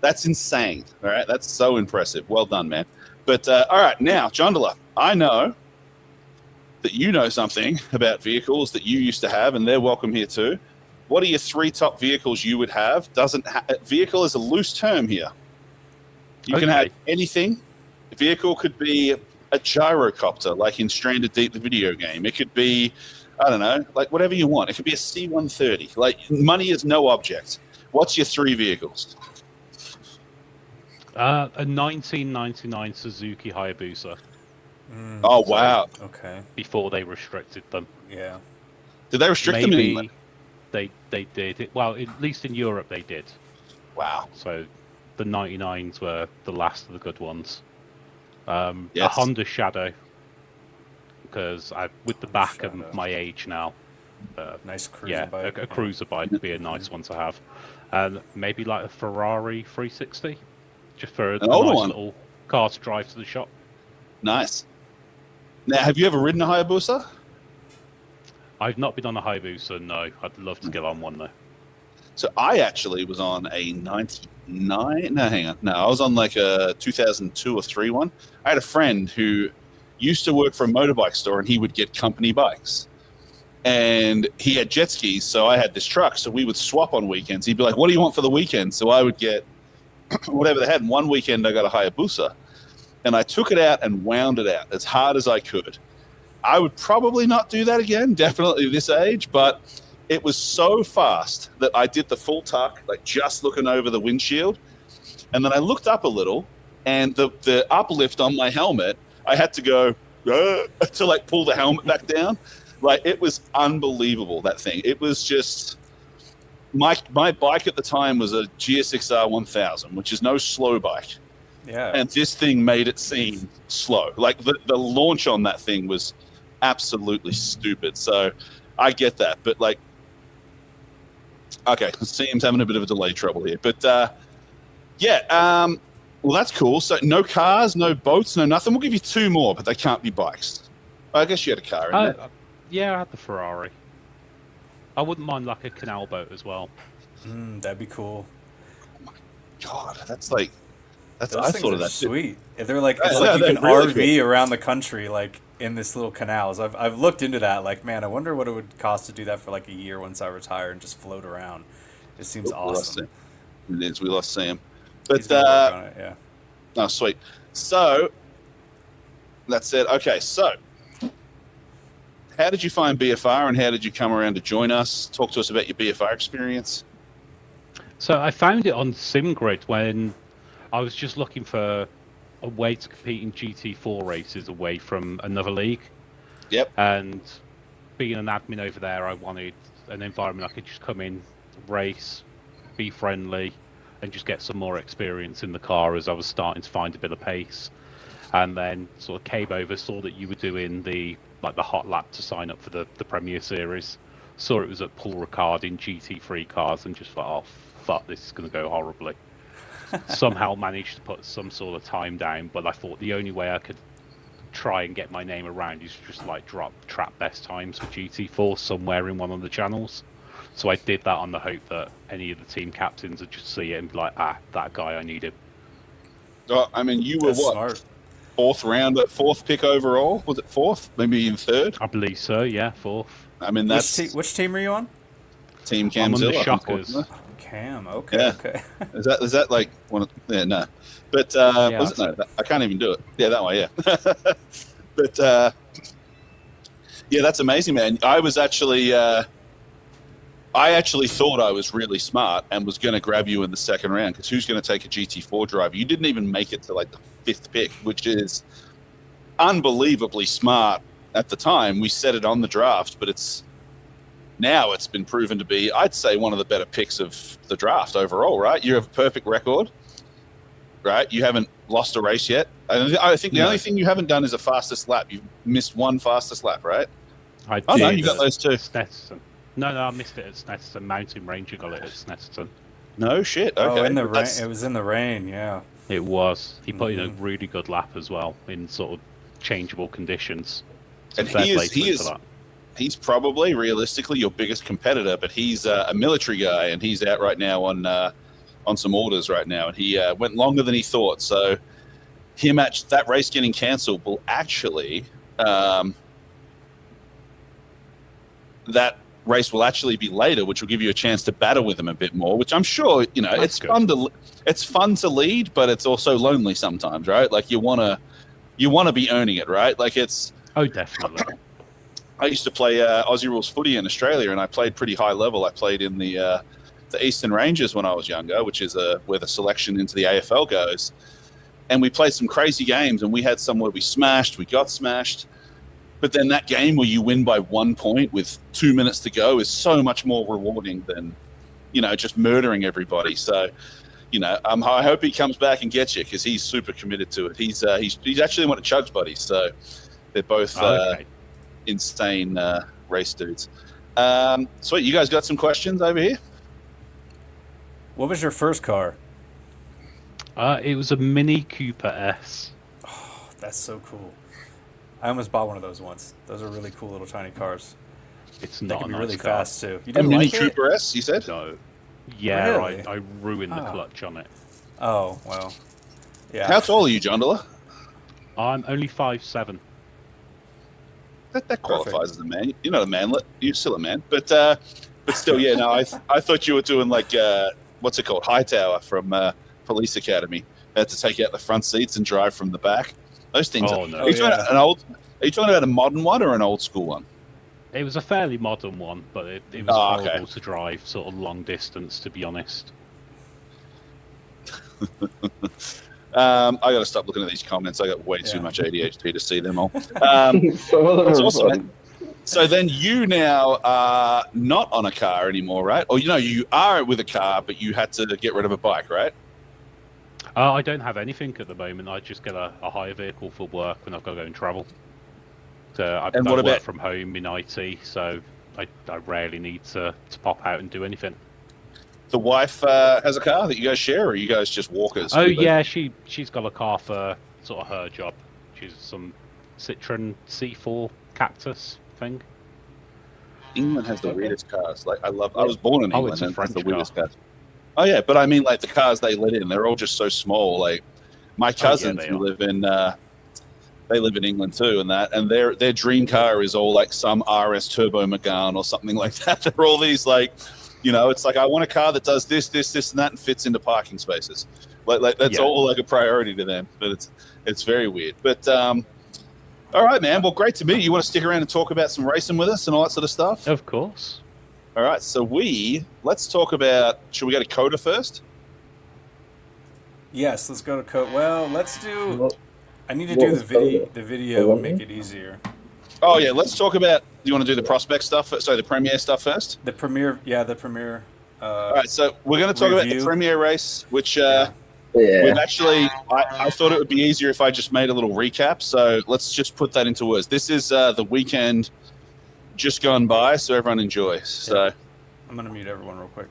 Speaker 3: That's insane. All right, that's so impressive. Well done, man. But all right, now, John Dilla, I know that you know something about vehicles that you used to have, and they're welcome here too. What are your 3 top vehicles you would have? Vehicle is a loose term here. You can have anything. The vehicle could be a gyrocopter, like in Stranded Deep, the video game. It could be, I don't know, like whatever you want. It could be a C-130. Like, money is no object. What's your 3 vehicles?
Speaker 6: A 1999 Suzuki Hayabusa.
Speaker 3: Oh, wow.
Speaker 4: Okay.
Speaker 6: Before they restricted them.
Speaker 4: Yeah.
Speaker 3: Did they restrict them in England?
Speaker 6: They did. Well, at least in Europe they did.
Speaker 3: Wow.
Speaker 6: So the 99s were the last of the good ones. A
Speaker 3: Yes.
Speaker 6: Honda Shadow, because with the back of my age now,
Speaker 4: nice cruiser bike.
Speaker 6: a cruiser bike would be a nice one to have, and maybe like a Ferrari 360, just for a nice little car to drive to the shop.
Speaker 3: Nice. Now, have you ever ridden a Hayabusa?
Speaker 6: I've not been on a Hayabusa. No, I'd love to get on one though.
Speaker 3: So I actually was on a 99. No, hang on. No, I was on like a 2002 or 3 one. I had a friend who used to work for a motorbike store, and he would get company bikes. And he had jet skis, so I had this truck. So we would swap on weekends. He'd be like, "What do you want for the weekend?" So I would get whatever they had. And one weekend I got a Hayabusa, and I took it out and wound it out as hard as I could. I would probably not do that again, definitely this age, but it was so fast that I did the full tuck, like just looking over the windshield. And then I looked up a little, and the uplift on my helmet, I had to go to like pull the helmet back down. Like, it was unbelievable, that thing. It was just, my bike at the time was a GSX-R 1000, which is no slow bike.
Speaker 4: Yeah.
Speaker 3: And this thing made it seem slow. Like, the launch on that thing was absolutely stupid. So I get that. But, like, Okay, Sime's having a bit of a delay trouble here, but well, that's cool. So no cars, no boats, no nothing. We'll give you 2 more, but they can't be bikes. I guess you had a car in there.
Speaker 6: Yeah, I had the Ferrari. I wouldn't mind like a canal boat as well.
Speaker 4: That'd be cool.
Speaker 3: God, that's
Speaker 4: Those
Speaker 3: I
Speaker 4: things
Speaker 3: thought of
Speaker 4: are
Speaker 3: that.
Speaker 4: sweet. If they're like,
Speaker 3: Yeah,
Speaker 4: it's like you
Speaker 3: they're
Speaker 4: can
Speaker 3: really
Speaker 4: RV around the country, like in this little canals. I've looked into that. Like, man, I wonder what it would cost to do that for like a year once I retire and just float around. It seems awesome.
Speaker 3: It is. We lost Sam,
Speaker 4: He's
Speaker 3: but
Speaker 4: gonna work on it, yeah.
Speaker 3: oh, sweet. So that's it. Okay, so how did you find BFR, and how did you come around to join us? Talk to us about your BFR experience.
Speaker 6: So I found it on SimGrid when I was just looking for a way to compete in GT4 races away from another league.
Speaker 3: Yep.
Speaker 6: And being an admin over there, I wanted an environment I could just come in, race, be friendly, and just get some more experience in the car as I was starting to find a bit of pace. And then sort of came over, saw that you were doing the hot lap to sign up for the Premier Series. Saw it was at Paul Ricard in GT3 cars and just thought, oh fuck, this is going to go horribly. Somehow managed to put some sort of time down, but I thought the only way I could try and get my name around is just like drop trap best times for GT4 somewhere in one of the channels. So I did that on the hope that any of the team captains would just see it and be like, that guy, I need him.
Speaker 3: Oh, I mean, you were
Speaker 4: That's
Speaker 3: what?
Speaker 4: smart.
Speaker 3: 4th round, 4th pick overall? Was it 4th? Maybe even 3rd?
Speaker 6: I believe so, yeah, 4th.
Speaker 3: I mean, that's
Speaker 4: Which team are you on?
Speaker 3: Team
Speaker 6: I'm on
Speaker 3: Camzilla.
Speaker 6: the Shockers.
Speaker 4: Cam. Okay.
Speaker 3: Yeah.
Speaker 4: Okay.
Speaker 3: Is that like one of? Yeah, no. But
Speaker 6: Yeah,
Speaker 3: was it? No, I can't even do it. Yeah, that way. Yeah. But yeah, that's amazing, man. I actually thought I was really smart and was going to grab you in the 2nd round because who's going to take a GT4 driver? You didn't even make it to like the 5th pick, which is unbelievably smart at the time. We set it on the draft, but now it's been proven to be, I'd say, one of the better picks of the draft overall, right? You have a perfect record, right? You haven't lost a race yet. I think the only thing you haven't done is a fastest lap. You've missed 1 fastest lap, right?
Speaker 6: I did.
Speaker 3: Oh, no, you got those 2.
Speaker 6: Snetterton. No, I missed it at Snetterton. Mountain Ranger got it at Snetterton.
Speaker 3: No shit. Okay.
Speaker 4: Oh, in the rain. It was in the rain. Yeah.
Speaker 6: It was. He put in a really good lap as well in sort of changeable conditions. So
Speaker 3: And
Speaker 6: fair
Speaker 3: he
Speaker 6: play
Speaker 3: is,
Speaker 6: to
Speaker 3: he
Speaker 6: him
Speaker 3: is,
Speaker 6: for that.
Speaker 3: he's probably realistically your biggest competitor, but he's a military guy and he's out right now on some orders right now, and he went longer than he thought. So that race getting cancelled will actually that race will actually be later, which will give you a chance to battle with him a bit more. Which I'm sure
Speaker 6: That's good.
Speaker 3: it's fun to lead, but it's also lonely sometimes, right? Like you wanna be earning it, right? Like it's.
Speaker 6: Oh, definitely.
Speaker 3: I used to play Aussie rules footy in Australia, and I played pretty high level. I played in the Eastern Rangers when I was younger, which is where the selection into the AFL goes. And we played some crazy games, and we had some where we got smashed. But then that game where you win by 1 point with 2 minutes to go is so much more rewarding than, just murdering everybody. So, I hope he comes back and gets you because he's super committed to it. He's actually one of Chug's buddies, so they're both insane race dudes. Sweet, you guys got some questions over here?
Speaker 4: What was your first car?
Speaker 6: It was a Mini Cooper S.
Speaker 4: Oh, that's so cool. I almost bought one of those once. Those are really cool little tiny cars.
Speaker 6: It's
Speaker 4: They
Speaker 6: not
Speaker 4: can
Speaker 6: a
Speaker 4: be
Speaker 6: nice
Speaker 4: really
Speaker 6: car.
Speaker 4: fast too. You
Speaker 3: A
Speaker 4: didn't
Speaker 3: Mini
Speaker 4: like it?
Speaker 3: Cooper S, you said?
Speaker 6: No. Yeah,
Speaker 4: Really?
Speaker 6: I ruined the clutch on it.
Speaker 4: Oh well. Yeah.
Speaker 3: How tall are you, John Dilla?
Speaker 6: I'm only 5'7".
Speaker 3: That qualifies as a man. You're not a manlet. You're still a man. But still, yeah. No, I thought you were doing like what's it called, Hightower from Police Academy. Had to take out the front seats and drive from the back. Those things.
Speaker 6: Oh, no.
Speaker 3: Are you talking about Are you talking about a modern one or an old school one?
Speaker 6: It was a fairly modern one, but it was
Speaker 3: okay.
Speaker 6: horrible to drive sort of long distance, to be honest.
Speaker 3: I got to stop looking at these comments. I got way too much ADHD to see them all.
Speaker 5: Some of them
Speaker 3: That's
Speaker 5: are
Speaker 3: awesome.
Speaker 5: fun.
Speaker 3: So then you now are not on a car anymore, right? Or you are with a car, but you had to get rid of a bike, right?
Speaker 6: I don't have anything at the moment. I just get a hire vehicle for work when I've got to go and travel. So I
Speaker 3: And what
Speaker 6: work
Speaker 3: about-
Speaker 6: from home in IT, so I rarely need to pop out and do anything.
Speaker 3: the wife has a car that you guys share, or are you guys just walkers?
Speaker 6: Oh yeah, she's got a car for sort of her job. She's some Citroen C4 Cactus thing.
Speaker 3: England has the weirdest cars. Like I was born in
Speaker 6: Oh,
Speaker 3: England,
Speaker 6: it's a
Speaker 3: and
Speaker 6: French
Speaker 3: the weirdest
Speaker 6: car.
Speaker 3: cars. Oh yeah, but I mean, like the cars they let in, they're all just so small. Like my cousins
Speaker 6: they
Speaker 3: who
Speaker 6: are.
Speaker 3: live in, they live in England too, and their dream car is all like some RS Turbo Megane or something like that. They're all these like, it's like I want a car that does this, and that, and fits into parking spaces. Like that's all like a priority to them. But it's very weird. But all right, man. Well, great to meet you. You want to stick around and talk about some racing with us and all that sort of stuff?
Speaker 6: Of course.
Speaker 3: All right. So let's talk about. Should we go to Coda first?
Speaker 4: Yes, let's go to code. Well, let's do.
Speaker 5: What-
Speaker 4: I need to
Speaker 5: what
Speaker 4: do
Speaker 5: was
Speaker 4: the video.
Speaker 5: Coda?
Speaker 4: The video will make it easier.
Speaker 3: Oh yeah. Let's talk about. Do you want to do the prospect stuff? Sorry, the Premiere stuff first.
Speaker 4: The premiere. Yeah, the premiere.
Speaker 3: All right. So we're going to talk about the
Speaker 4: Review.
Speaker 3: Premiere race, which.
Speaker 5: Yeah.
Speaker 3: We've actually, I thought it would be easier if I just made a little recap. So let's just put that into words. This is the weekend just gone by, so everyone enjoy. So
Speaker 4: I'm gonna mute everyone real quick.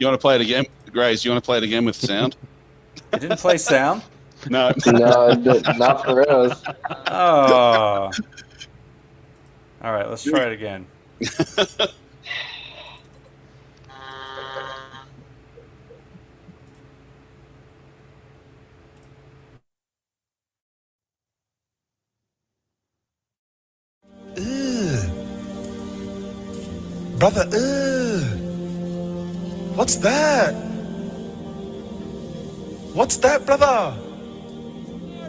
Speaker 3: you want to play it again, Grace? You want to play it again with sound?
Speaker 4: It didn't play sound.
Speaker 3: No.
Speaker 5: No, not for us.
Speaker 4: Oh. All right, let's try it again.
Speaker 1: Brother, what's that? What's that, brother?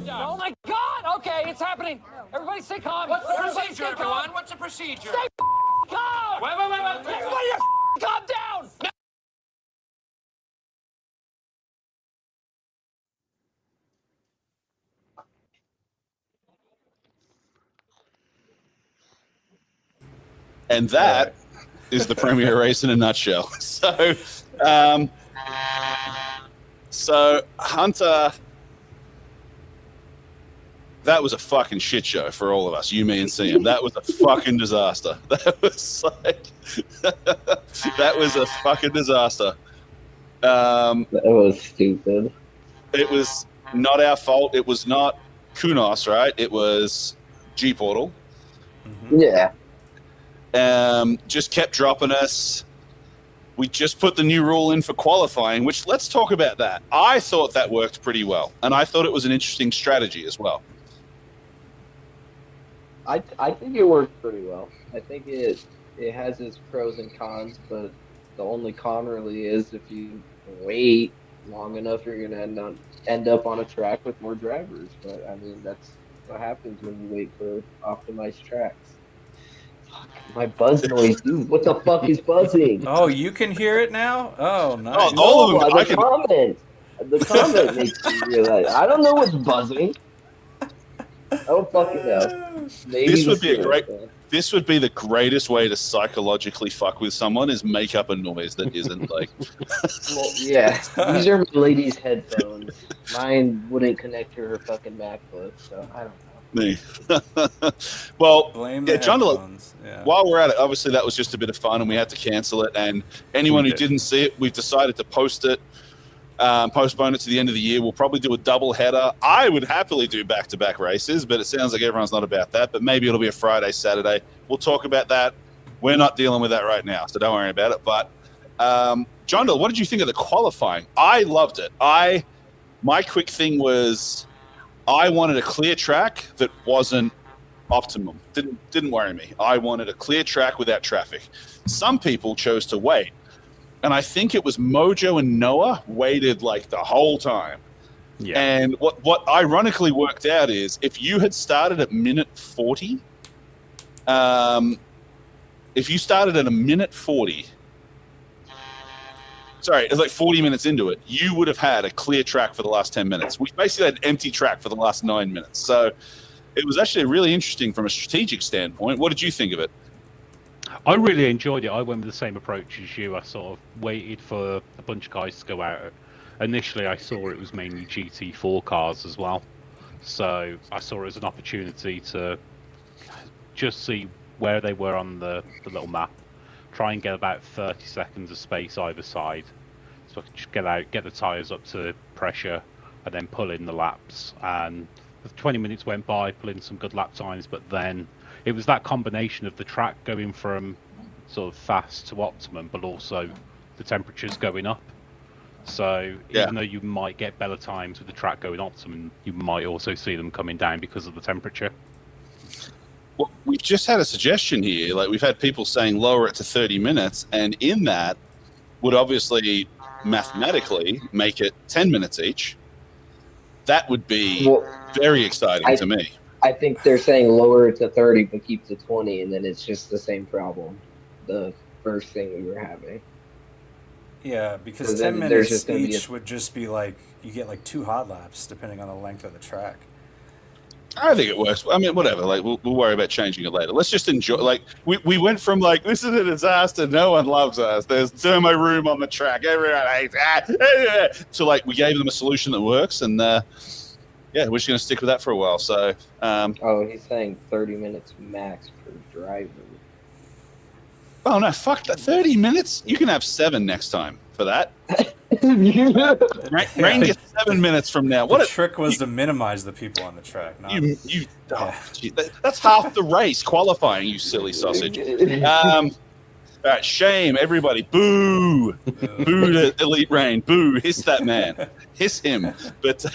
Speaker 7: Oh my God! Okay, it's happening. Everybody stay calm. What's the procedure, everyone? What's the procedure? Stay calm. Wait. Everybody, calm down.
Speaker 3: And that is the Premiere race in a nutshell. So Hunter, that was a fucking shit show for all of us, you, me, and Sam. That was a fucking disaster. That was a fucking disaster.
Speaker 5: That was stupid.
Speaker 3: It was not our fault. It was not Kunos, right? It was G Portal.
Speaker 5: Yeah.
Speaker 3: Just kept dropping us. We just put the new rule in for qualifying, which let's talk about that. I thought that worked pretty well, and I thought it was an interesting strategy as well.
Speaker 5: I think it worked pretty well. I think it has its pros and cons, but the only con really is if you wait long enough, you're gonna end up on a track with more drivers. But I mean, that's what happens when you wait for optimized tracks. Fuck, my buzz noise, dude. What the fuck is buzzing?
Speaker 4: Oh, you can hear it now? Oh, nice.
Speaker 3: Oh, all of them. I
Speaker 5: The
Speaker 3: can-
Speaker 5: comment. The comment makes me realize. I don't know what's buzzing. I don't fucking know. Maybe
Speaker 3: This would be a
Speaker 5: the
Speaker 3: great-
Speaker 5: fan.
Speaker 3: This would be the greatest way to psychologically fuck with someone is make up a noise that isn't like.
Speaker 5: Well, yeah, these are my lady's headphones. Mine wouldn't connect to her fucking MacBook, so I don't know.
Speaker 3: Me. Well,
Speaker 4: Blame
Speaker 3: yeah,
Speaker 4: the
Speaker 3: John,
Speaker 4: headphones. Yeah.
Speaker 3: while we're at it, obviously that was just a bit of fun and we had to cancel it. And anyone who didn't see it, we've decided to postpone it to the end of the year. We'll probably do a double header. I would happily do back-to-back races, but it sounds like everyone's not about that. But maybe it'll be a Friday, Saturday. We'll talk about that. We're not dealing with that right now, so don't worry about it. But John, what did you think of the qualifying? I loved it. My quick thing was I wanted a clear track that wasn't optimum. Didn't worry me. I wanted a clear track without traffic. Some people chose to wait. And I think it was Mojo and Noah waited like the whole time.
Speaker 6: Yeah.
Speaker 3: And what ironically worked out is if you had started at minute 40, if you started at a minute 40, sorry, it was like 40 minutes into it, you would have had a clear track for the last 10 minutes. We basically had empty track for the last 9 minutes. So it was actually really interesting from a strategic standpoint. What did you think of it?
Speaker 6: I really enjoyed it. I went with the same approach as you. I sort of waited for a bunch of guys to go out. Initially, I saw it was mainly GT4 cars as well. So I saw it as an opportunity to just see where they were on the little map. Try and get about 30 seconds of space either side. So I could just get the tyres up to pressure, and then pull in the laps. And 20 minutes went by, pull in some good lap times, but then it was that combination of the track going from sort of fast to optimum, but also the temperatures going up. So even though you might get better times with the track going optimum, you might also see them coming down because of the temperature.
Speaker 3: Well, we've just had a suggestion here. Like, we've had people saying lower it to 30 minutes, and in that would obviously mathematically make it 10 minutes each. That would be very exciting to me.
Speaker 5: I think they're saying lower it to 30 but keep to 20, and then it's just the same problem. The first thing we were having.
Speaker 4: Yeah, because 10 minutes each would just be like, you get like 2 hot laps depending on the length of the track.
Speaker 3: I think it works. I mean, whatever. Like, we'll worry about changing it later. Let's just enjoy. Like, we went from like, this is a disaster, no one loves us, there's thermo room on the track, everyone hates, to like, we gave them a solution that works, and yeah, we're just going to stick with that for a while. So,
Speaker 5: he's saying 30 minutes max per driver.
Speaker 3: Oh no, fuck that. 30 minutes? You can have 7 next time for that. Rain gets 7 minutes from now.
Speaker 4: The trick was to minimize the people on the track.
Speaker 3: That's half the race qualifying, you silly sausage. All right, shame, everybody. Boo. Boo to Elite Rain. Boo. Hiss that man. Hiss him. But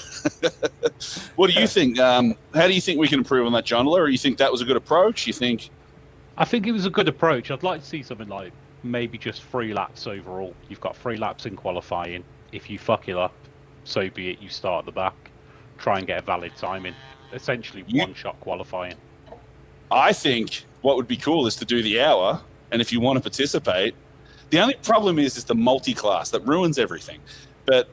Speaker 3: what do you think? How do you think we can improve on that, John? Or you think that was a good approach? You think...
Speaker 6: I think it was a good approach. I'd like to see something like maybe just 3 laps overall. You've got 3 laps in qualifying. If you fuck it up, so be it. You start at the back. Try and get a valid timing. Essentially, one-shot qualifying.
Speaker 3: I think what would be cool is to do the hour, and if you want to participate, the only problem is the multi-class. That ruins everything. But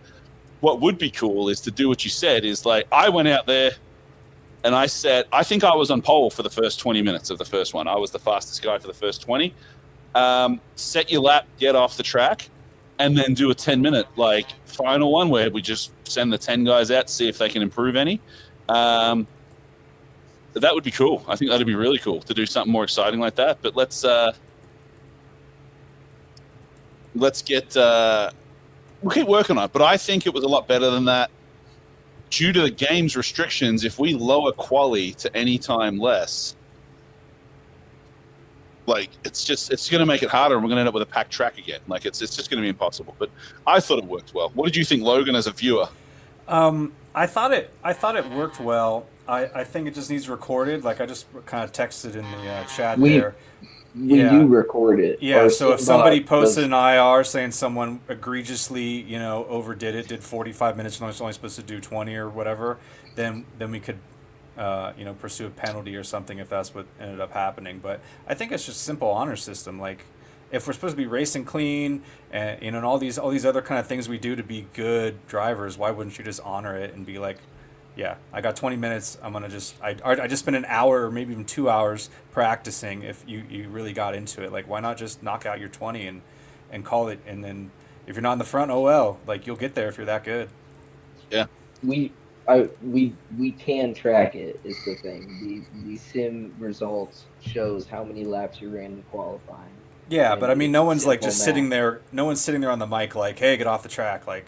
Speaker 3: what would be cool is to do what you said, is like, I went out there, and I said, I think I was on pole for the first 20 minutes of the first one. I was the fastest guy for the first 20. Set your lap, get off the track, and then do a 10-minute like final one where we just send the 10 guys out to see if they can improve any. That would be cool. I think that'd be really cool to do something more exciting like that. But let's get we'll keep working on it. But I think it was a lot better than that. Due to the game's restrictions, if we lower quali to any time less, like, it's going to make it harder, and we're going to end up with a packed track again. Like, it's just going to be impossible. But I thought it worked well. What did you think, Logan, as a viewer?
Speaker 4: I thought it worked well. I think it just needs recorded. Like, I just kind of texted in the chat there.
Speaker 5: We do record it.
Speaker 4: Yeah, so if somebody posted an IR saying someone egregiously, overdid it, did 45 minutes when it's only supposed to do 20 or whatever, then we could, pursue a penalty or something if that's what ended up happening. But I think it's just a simple honor system. Like, if we're supposed to be racing clean and and all these other kind of things we do to be good drivers, why wouldn't you just honor it and be like, yeah, I got 20 minutes. I'm gonna I just spent an hour or maybe even 2 hours practicing. If you really got into it, like, why not just knock out your 20 and call it? And then if you're not in the front, oh well, like, you'll get there if you're that good.
Speaker 3: Yeah,
Speaker 5: we can track it. Is the thing. The sim results shows how many laps you ran in qualifying.
Speaker 4: Yeah, but I mean, no one's like just sitting there. No one's sitting there on the mic like, hey, get off the track, like.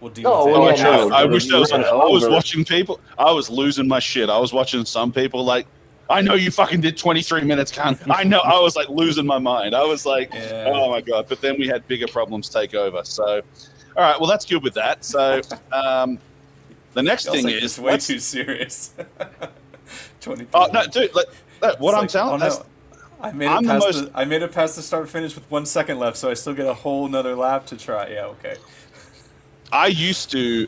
Speaker 4: We'll deal with it.
Speaker 3: I wish I was watching people. I was losing my shit. I was watching some people like, I know you fucking did 23 minutes, cunt. I know. I was like losing my mind. I was like, oh my God. But then we had bigger problems take over. So, all right. Well, that's good with that. So, the next thing is
Speaker 4: it's way too serious. 20.
Speaker 3: Oh no, dude. What I'm telling you.
Speaker 4: I made it past the start finish with 1 second left, so I still get a whole nother lap to try. Yeah, okay.
Speaker 3: I used to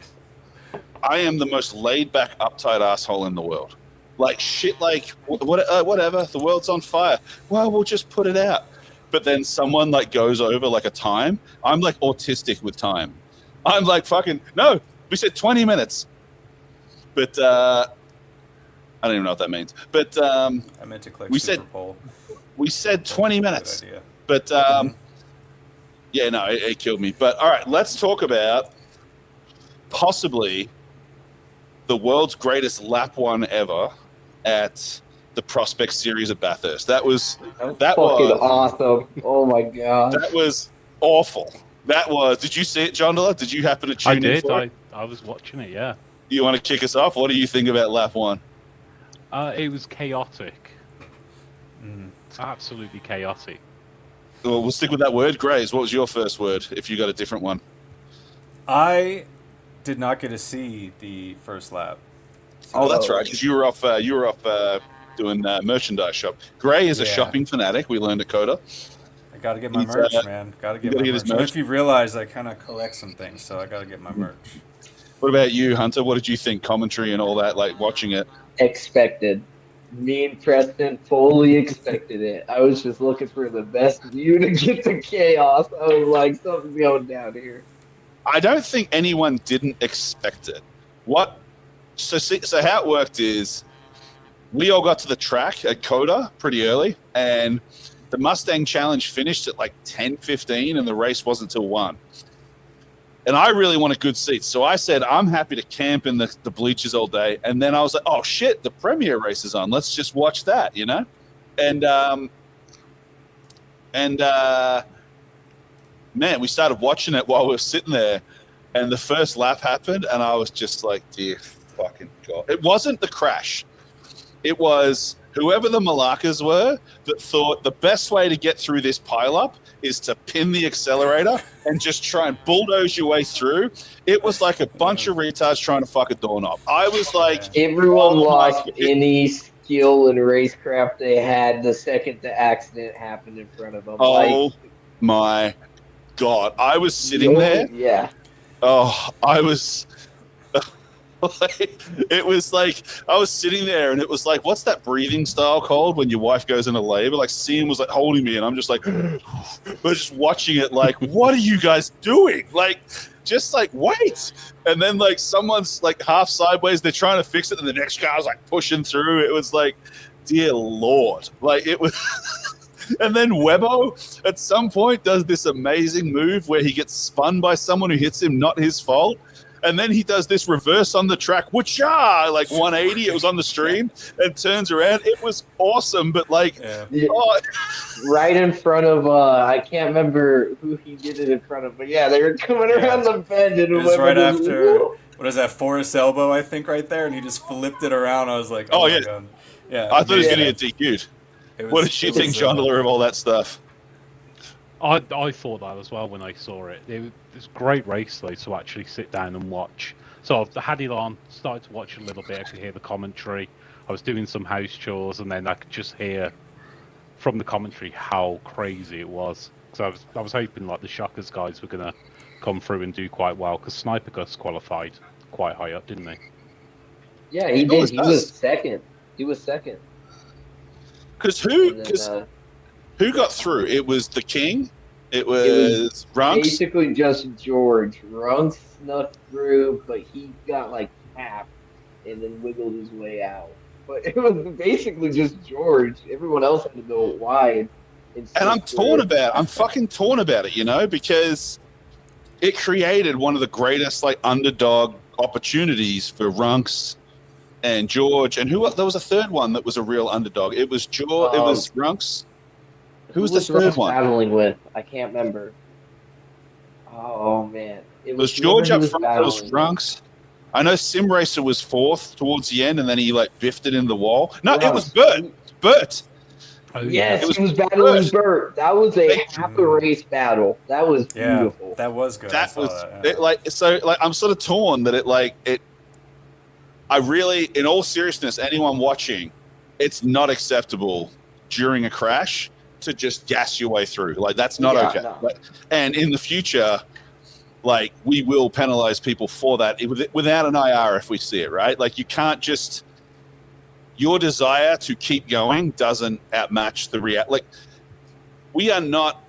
Speaker 3: I am the most laid back, uptight asshole in the world. Like shit, like whatever. The world's on fire. Well, we'll just put it out. But then someone like goes over like a time. I'm like autistic with time. I'm like fucking no. We said 20 minutes. But I don't even know what that means. But
Speaker 4: I meant to click Super Bowl.
Speaker 3: We said 20 minutes.
Speaker 4: Good idea.
Speaker 3: But yeah, no, it killed me. But all right, let's talk about possibly the world's greatest lap one ever at the Prospect Series at Bathurst. That was
Speaker 5: awesome. Oh my god.
Speaker 3: That was awful. That was. Did you see it, John Dilla? Did you happen to tune in for it?
Speaker 6: I was watching it, yeah.
Speaker 3: You want to kick us off? What do you think about lap one?
Speaker 6: It was chaotic. Absolutely chaotic.
Speaker 3: Well, we'll stick with that word. Grays, what was your first word if you got a different one?
Speaker 4: I did not get to see the first lap.
Speaker 3: So, that's right, because you were off doing merchandise shop. Gray is a shopping fanatic. We learned at Coda.
Speaker 4: I got to get my merch, man. Got to get my merch. I don't know if you realize I kind of collect some things, so I got to get my merch.
Speaker 3: What about you, Hunter? What did you think? Commentary and all that, like watching it?
Speaker 5: Expected. Me and Preston fully expected it. I was just looking for the best view to get the chaos. I was like, something's going down here.
Speaker 3: I don't think anyone didn't expect it. So how it worked is we all got to the track at Coda pretty early, and the Mustang Challenge finished at like 10:15, and the race wasn't till 1. And I really wanted good seats, so I said I'm happy to camp in the bleachers all day. And then I was like, oh shit, the Premier race is on. Let's just watch that, you know. And man, we started watching it while we were sitting there, and the first lap happened, and I was just like, dear fucking God. It wasn't the crash. It was whoever the Malakas were that thought the best way to get through this pileup is to pin the accelerator and just try and bulldoze your way through. It was like a bunch of retards trying to fuck a doorknob. I was like...
Speaker 5: Everyone lost any skill and racecraft they had the second the accident happened in front of them.
Speaker 3: Oh, my God. I was sitting there.
Speaker 5: Yeah.
Speaker 3: Oh, I was... it was like I was sitting there, and it was like, what's that breathing style called when your wife goes into labor? Like, Sime was like holding me, and I'm just like, we're just watching it. Like, what are you guys doing? Like, just like wait. And then like someone's like half sideways, they're trying to fix it, and the next car's like pushing through. It was like, dear Lord, like it was. And then Webbo at some point does this amazing move where he gets spun by someone who hits him, not his fault. And then he does this reverse on the track, like 180. It was on the stream, and turns around. It was awesome, but like,
Speaker 5: right in front of I can't remember who he did it in front of, but yeah, they were coming around the bend, and
Speaker 4: it was right after what is that, Forrest Elbow, I think, right there, and he just flipped it around. I was like, oh my God. Yeah,
Speaker 3: I thought he was going to get DQ'd. What did you think, John Diller, of all that stuff?
Speaker 6: I thought that as well when I saw it. It was a great race, though, to actually sit down and watch. So I had it on, started to watch a little bit. I could hear the commentary. I was doing some house chores, and then I could just hear from the commentary how crazy it was. So I was hoping like the Shockers guys were going to come through and do quite well, because Sniper Gus qualified quite high up, didn't he?
Speaker 5: Yeah, he did. He was second.
Speaker 3: Because who got through? It was the King. It was Runks.
Speaker 5: Basically just George. Runks snuck through, but he got like tapped and then wiggled his way out. But it was basically just George. Everyone else had to go wide. And I'm
Speaker 3: fucking torn about it, you know, because it created one of the greatest like underdog opportunities for Runks and George, and there was a third one that was a real underdog. It was George. It was Runks. Who was the third one?
Speaker 5: Battling with? I can't remember. Oh man,
Speaker 3: it was George up front. It was Runks. I know Sim Racer was fourth towards the end, and then he like biffed it in the wall. No, it was Bert.
Speaker 5: Oh, yes, he was battling Bert. That was a half a race battle. That was beautiful.
Speaker 4: That was good.
Speaker 3: That was I'm sort of torn that it. I really, in all seriousness, anyone watching, it's not acceptable during a crash to just gas your way through. Like, that's not okay. No. And in the future, like we will penalize people for that without an IR if we see it, right? Like you can't just, your desire to keep going doesn't outmatch the reality. Like we are not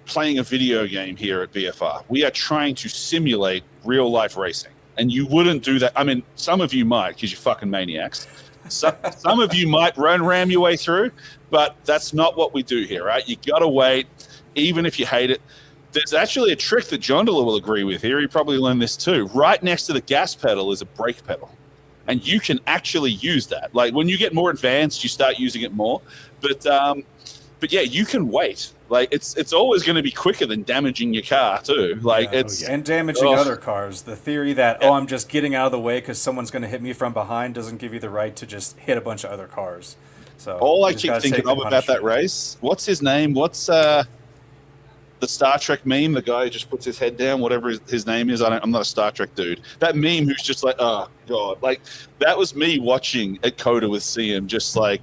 Speaker 3: playing a video game here at BFR. We are trying to simulate real life racing. And you wouldn't do that. I mean, some of you might because you're fucking maniacs. Some of you might ram your way through, but that's not what we do here, right? You got to wait, even if you hate it. There's actually a trick that Jondola will agree with here. He probably learned this too. Right next to the gas pedal is a brake pedal. And you can actually use that. Like when you get more advanced, you start using it more. But yeah, you can wait. Like it's always going to be quicker than damaging your car too. Like
Speaker 4: and damaging other cars. The theory that I'm just getting out of the way because someone's going to hit me from behind doesn't give you the right to just hit a bunch of other cars. So
Speaker 3: all I keep thinking of about that race, what's his name? What's the Star Trek meme? The guy who just puts his head down, whatever his name is. I'm not a Star Trek dude. That meme who's just like, oh god, like that was me watching at Coda with Sime, just like.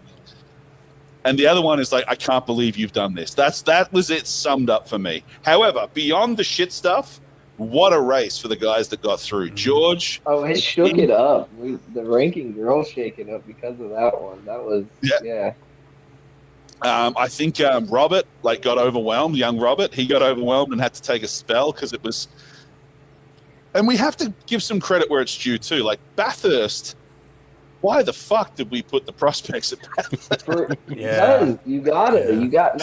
Speaker 3: And the other one is like, I can't believe you've done this. That was it summed up for me. However, beyond the shit stuff, what a race for the guys that got through. George.
Speaker 5: Oh, it shook it up. The rankings are all shaken up because of that one. That was, yeah.
Speaker 3: I think Robert got overwhelmed. Young Robert, he got overwhelmed and had to take a spell because it was. And we have to give some credit where it's due too. Like Bathurst. Why the fuck did we put the prospects at Bathurst?
Speaker 5: You got it. You got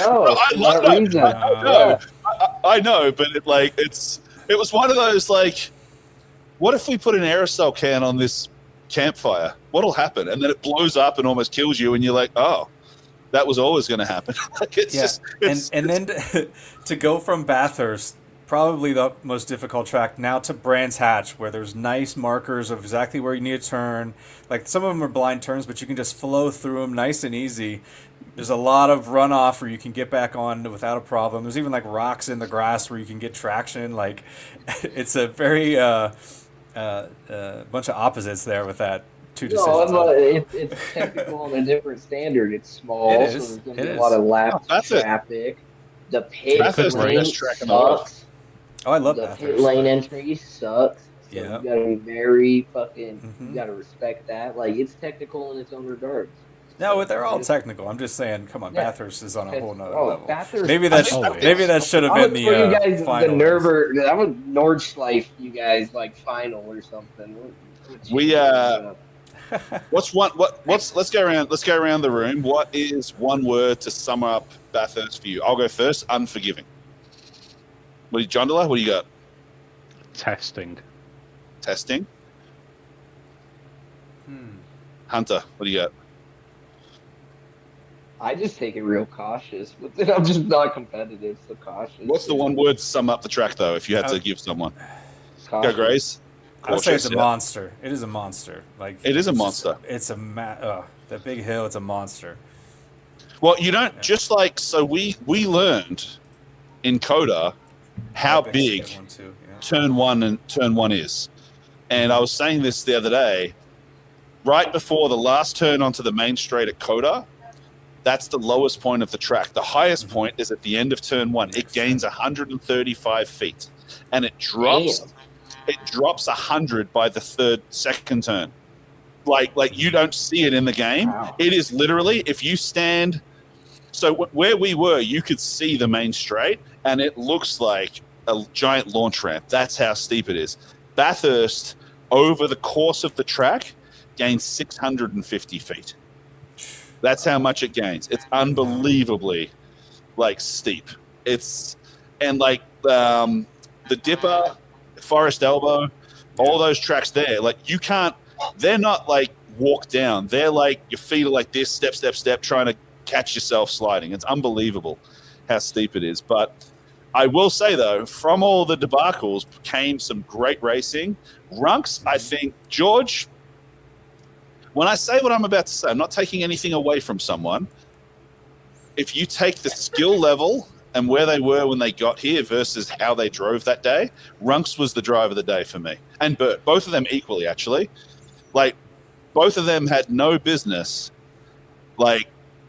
Speaker 3: I know, but it was one of those like, what if we put an aerosol can on this campfire? What'll happen? And then it blows up and almost kills you, and you're like, oh, that was always going to happen.
Speaker 4: And then to go from Bathurst, probably the most difficult track, now to Brands Hatch, where there's nice markers of exactly where you need to turn. Like some of them are blind turns, but you can just flow through them nice and easy. There's a lot of runoff where you can get back on without a problem. There's even like rocks in the grass where you can get traction. Like it's a very bunch of opposites there with that.
Speaker 5: It's technical on a different standard. It's small, so there's going to be a lot of lap traffic. The pit lane sucks.
Speaker 4: Oh, I love
Speaker 5: the
Speaker 4: Bathurst.
Speaker 5: pit lane entry sucks. So
Speaker 4: yeah,
Speaker 5: you gotta be very fucking. You gotta respect that. Like it's technical in its own regards.
Speaker 4: No, they're all technical. I'm just saying, come on, Bathurst is on a whole nother level.
Speaker 5: Bathurst,
Speaker 4: maybe that should have been the final.
Speaker 5: I would Nordschleife you guys like final or something.
Speaker 3: Let's go around the room. What is one word to sum up Bathurst for you? I'll go first. Unforgiving. Jondola, what do you got?
Speaker 6: Testing.
Speaker 3: Hunter, what do you got?
Speaker 5: I just take it real cautious. I'm just not competitive, so cautious.
Speaker 3: What's the one word to sum up the track, though, if you had to give someone? Cautious. Go, Grace.
Speaker 4: I would say it's a monster. It is a monster. Like
Speaker 3: it is a monster.
Speaker 4: It's a that big hill. It's a monster.
Speaker 3: Well, you don't just like so. We learned in Coda how big turn one is, and I was saying this the other day. Right before the last turn onto the main straight at Coda, that's the lowest point of the track. The highest point is at the end of turn one. It gains 135 feet, and it drops. Damn. It drops 100 by the second turn. Like you don't see it in the game. Wow. It is literally, if you stand, so where we were, you could see the main straight, and it looks like a giant launch ramp. That's how steep it is. Bathurst, over the course of the track, gains 650 feet. That's how much it gains. It's unbelievably steep. And the Dipper, Forest Elbow, all those tracks there, you can't, they're not walk down. They're your feet are like this, step, step, step, trying to catch yourself sliding. It's unbelievable how steep it is. But I will say, though, from all the debacles came some great racing. Runks, I think, George, when I say what I'm about to say, I'm not taking anything away from someone. If you take the skill level and where they were when they got here versus how they drove that day, Runks was the driver of the day for me. And Bert, both of them equally, actually. Both of them had no business,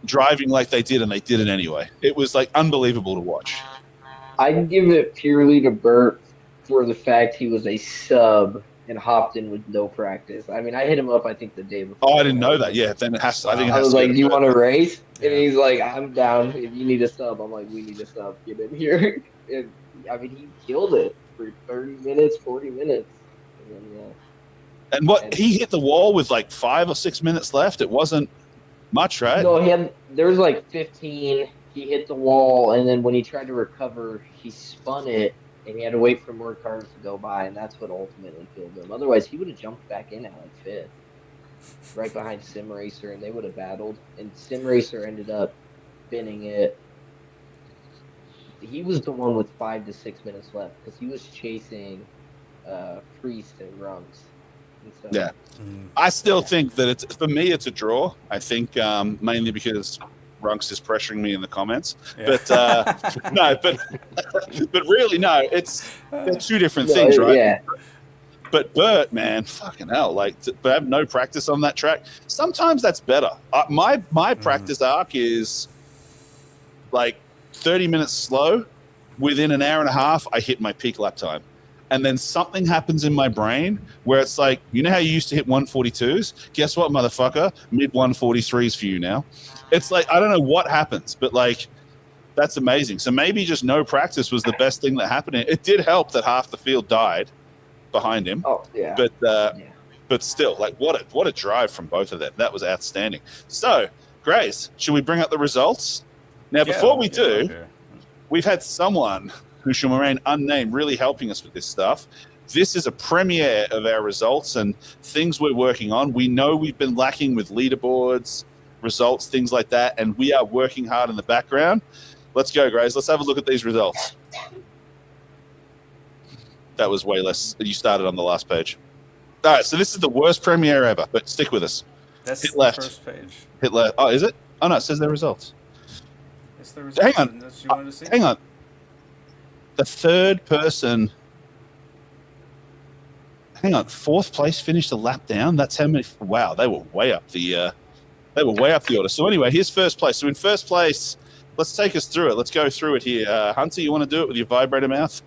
Speaker 3: driving like they did, and they did it anyway. It was, unbelievable to watch.
Speaker 5: I'd give it purely to Bert for the fact he was a sub and hopped in with no practice. I mean, I hit him up, I think, the day before.
Speaker 3: Oh, I didn't know that. Yeah, then it has to, I think it
Speaker 5: I
Speaker 3: has
Speaker 5: was
Speaker 3: to
Speaker 5: like,
Speaker 3: go
Speaker 5: do you
Speaker 3: to
Speaker 5: want to race? And
Speaker 4: Yeah.
Speaker 5: he's like, I'm down. If you need a sub, I'm like, we need a sub. Get in here. And, I mean, he killed it for 30 minutes, 40 minutes. And then,
Speaker 3: And what, he hit the wall with like 5 or 6 minutes left. It wasn't much, right?
Speaker 5: No, there was like 15. He hit the wall, and then when he tried to recover, he spun it, and he had to wait for more cars to go by, and that's what ultimately killed him. Otherwise, he would have jumped back in at like 5th, right behind Sim Racer, and they would have battled. And Sim Racer ended up spinning it. He was the one with 5 to 6 minutes left because he was chasing Priest and Runks. And so,
Speaker 3: Yeah. I still think that for me, it's a draw. I think mainly because Runks is pressuring me in the comments.
Speaker 4: Yeah.
Speaker 3: But no, but really, no, they're two different things, right?
Speaker 5: Yeah.
Speaker 3: But Bert, man, fucking hell, like to have no practice on that track. Sometimes that's better. My practice arc is like 30 minutes slow. Within an hour and a half, I hit my peak lap time. And then something happens in my brain where it's like, you know how you used to hit 142s? Guess what, motherfucker? Mid 143s for you now. It's like, I don't know what happens, but like, that's amazing. So maybe just no practice was the best thing that happened. It did help that half the field died behind him.
Speaker 5: Oh, yeah.
Speaker 3: But still, like, what a drive from both of them. That was outstanding. So, Grace, should we bring up the results? Now, before we do, we've had someone who shall remain unnamed really helping us with this stuff. This is a premiere of our results and things we're working on. We know we've been lacking with leaderboards, results, things like that, and we are working hard in the background. Let's go, Grace. Let's have a look at these results. That was way less. You started on the last page. All right, so this is the worst premiere ever, but stick with us.
Speaker 4: That's
Speaker 3: Hit
Speaker 4: the
Speaker 3: left.
Speaker 4: first page.
Speaker 3: Hit left. Oh, is it? Oh, no, it says their results.
Speaker 4: It's the results.
Speaker 3: Hang on.
Speaker 4: That's what you wanted to see?
Speaker 3: Hang on. The third person. Hang on. Fourth place finished a lap down. That's how many. Wow, they were way up the. They were way up the order. So anyway, here's first place. So in first place, let's take us through it. Let's go through it here. Hunter, you want to do it with your vibrator mouth?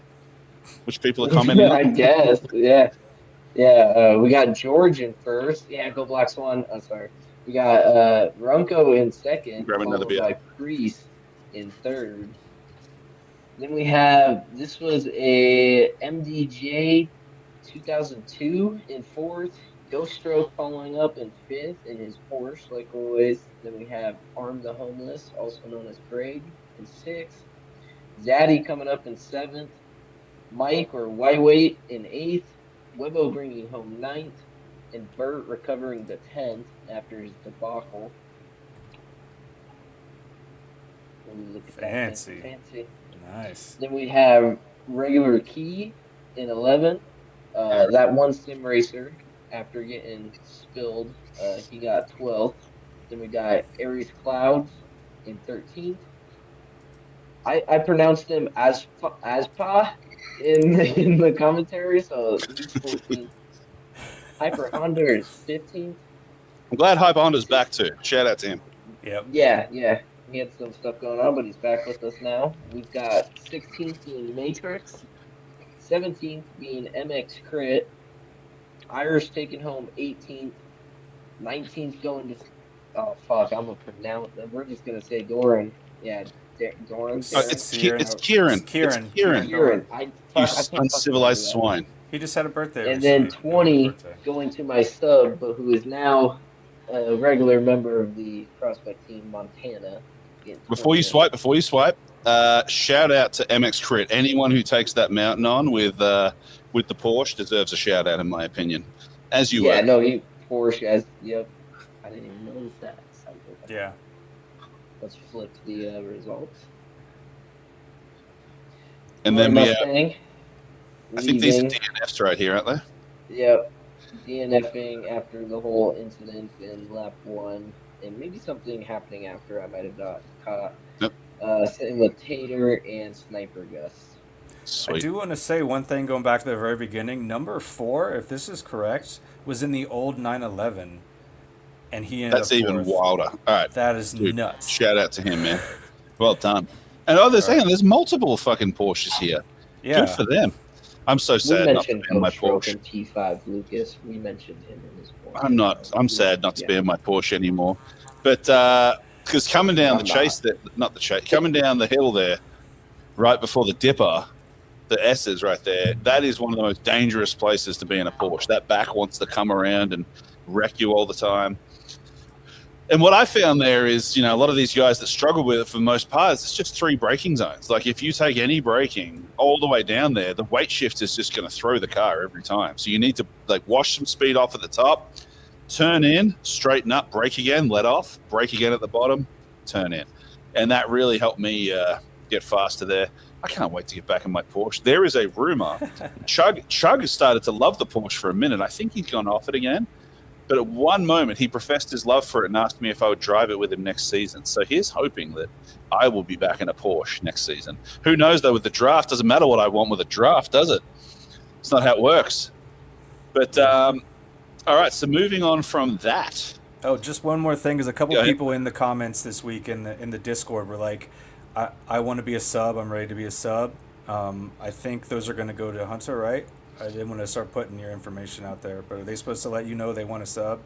Speaker 3: Which people are commenting
Speaker 5: I
Speaker 3: on?
Speaker 5: guess, yeah. Yeah, we got George in first. Yeah, go Black Swan. I'm sorry. We got Runko in second.
Speaker 3: Grab another
Speaker 5: followed
Speaker 3: beer.
Speaker 5: by Priest in third. Then we have, this was a MDJ 2002 in fourth. Ghost Stroke following up in fifth in his Porsche, like always. Then we have Arm the Homeless, also known as Craig, in sixth. Zaddy coming up in seventh. Mike, or Whiteweight, in eighth. Webbo bringing home ninth. And Bert recovering the 10th after his debacle. Let me look at that.
Speaker 4: Fancy.
Speaker 5: Fancy.
Speaker 4: Nice.
Speaker 5: Then we have Regular Key in 11th. That one Sim Racer, after getting spilled, he got 12th. Then we got Aries Clouds in 13th. I pronounced him Aspa in the commentary, so he's 14th. Hyper Honda is 15th.
Speaker 3: I'm glad Hype Honda's back too. Shout out to him.
Speaker 4: Yep.
Speaker 5: Yeah. He had some stuff going on, but he's back with us now. We've got 16th being Matrix, 17th being MX Crit, Irish taking home 18th, 19th going to, oh fuck, I'm gonna pronounce that. We're just gonna say Doran. Yeah, Doran.
Speaker 3: It's Kieran.
Speaker 4: Kieran.
Speaker 5: Kieran. I
Speaker 3: You
Speaker 5: can't fucking
Speaker 3: uncivilized
Speaker 5: do that.
Speaker 3: swine.
Speaker 4: He just had a birthday.
Speaker 5: And then
Speaker 4: recently.
Speaker 5: 20
Speaker 4: Birthday.
Speaker 5: going to my sub, but who is now a regular member of the prospect team, Montana.
Speaker 3: Before you swipe, shout out to MX Crit. Anyone who takes that mountain on with the Porsche deserves a shout out, in my opinion. As you
Speaker 5: Yeah,
Speaker 3: were.
Speaker 5: no, he Porsche as, yep. I didn't even notice that.
Speaker 4: Yeah.
Speaker 5: Let's flip the results.
Speaker 3: And then we have,
Speaker 5: Mustang
Speaker 3: I think these are
Speaker 5: leaving.
Speaker 3: DNFs right here, aren't they?
Speaker 5: Yep. DNFing after the whole incident in lap 1, and maybe something happening after I might have got caught.
Speaker 3: Yep.
Speaker 5: Sitting with Tater and Sniper Gus.
Speaker 4: I
Speaker 3: Sweet.
Speaker 4: do want to say one thing going back to the very beginning. Number 4, if this is correct, was in the old 911, and he ended
Speaker 3: That's
Speaker 4: up
Speaker 3: even
Speaker 4: fourth.
Speaker 3: wilder. All right.
Speaker 4: That is
Speaker 3: Dude,
Speaker 4: nuts.
Speaker 3: Shout out to him, man. Well done. And hang on, there's multiple fucking Porsches here.
Speaker 4: Yeah.
Speaker 3: Good for them. I'm so
Speaker 5: We
Speaker 3: sad not to
Speaker 5: mentioned
Speaker 3: be in my
Speaker 5: Stroke
Speaker 3: Porsche.
Speaker 5: and T5 Lucas. We mentioned him in this point.
Speaker 3: I'm sad not to be in my Porsche anymore. But because coming down coming down the hill there, right before the dipper, the S's right there, that is one of the most dangerous places to be in a Porsche. That back wants to come around and wreck you all the time. And what I found there is, a lot of these guys that struggle with it for the most part, it's just 3 braking zones. Like if you take any braking all the way down there, the weight shift is just going to throw the car every time. So you need to wash some speed off at the top, turn in, straighten up, brake again, let off, brake again at the bottom, turn in. And that really helped me get faster there. I can't wait to get back in my Porsche. There is a rumor. Chug has started to love the Porsche for a minute. I think he's gone off it again. But at one moment, he professed his love for it and asked me if I would drive it with him next season. So he's hoping that I will be back in a Porsche next season. Who knows, though, with the draft? Doesn't matter what I want with a draft, does it? It's not how it works. But, all right, so moving on from that.
Speaker 4: Oh, just one more thing. There's a couple people in the comments this week in the Discord were like, I want to be a sub. I'm ready to be a sub. I think those are going to go to Hunter, right? I didn't want to start putting your information out there, but are they supposed to let you know they want to sub?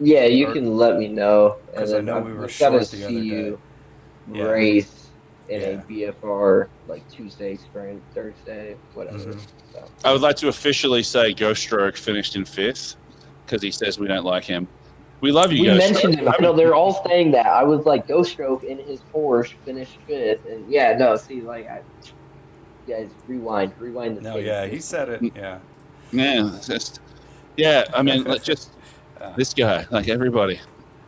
Speaker 5: Yeah, you can let me know.
Speaker 4: Because I know we were
Speaker 5: I've
Speaker 4: short
Speaker 5: got to
Speaker 4: the other
Speaker 5: see
Speaker 4: day.
Speaker 5: you
Speaker 4: Yeah.
Speaker 5: race in
Speaker 4: Yeah.
Speaker 5: a BFR like Tuesday, sprint, Thursday, whatever. So.
Speaker 3: I would like to officially say Ghost Stroke finished in 5th because he says we don't like him. We love you,
Speaker 5: We
Speaker 3: Ghost
Speaker 5: mentioned
Speaker 3: Stroke.
Speaker 5: him. I know they're all saying that. I was like, Ghost Stroke in his Porsche finished 5th, and guys, rewind the
Speaker 4: No,
Speaker 5: tape.
Speaker 4: yeah, he said it. Yeah.
Speaker 3: Yeah, it's just, I mean, this guy, like everybody.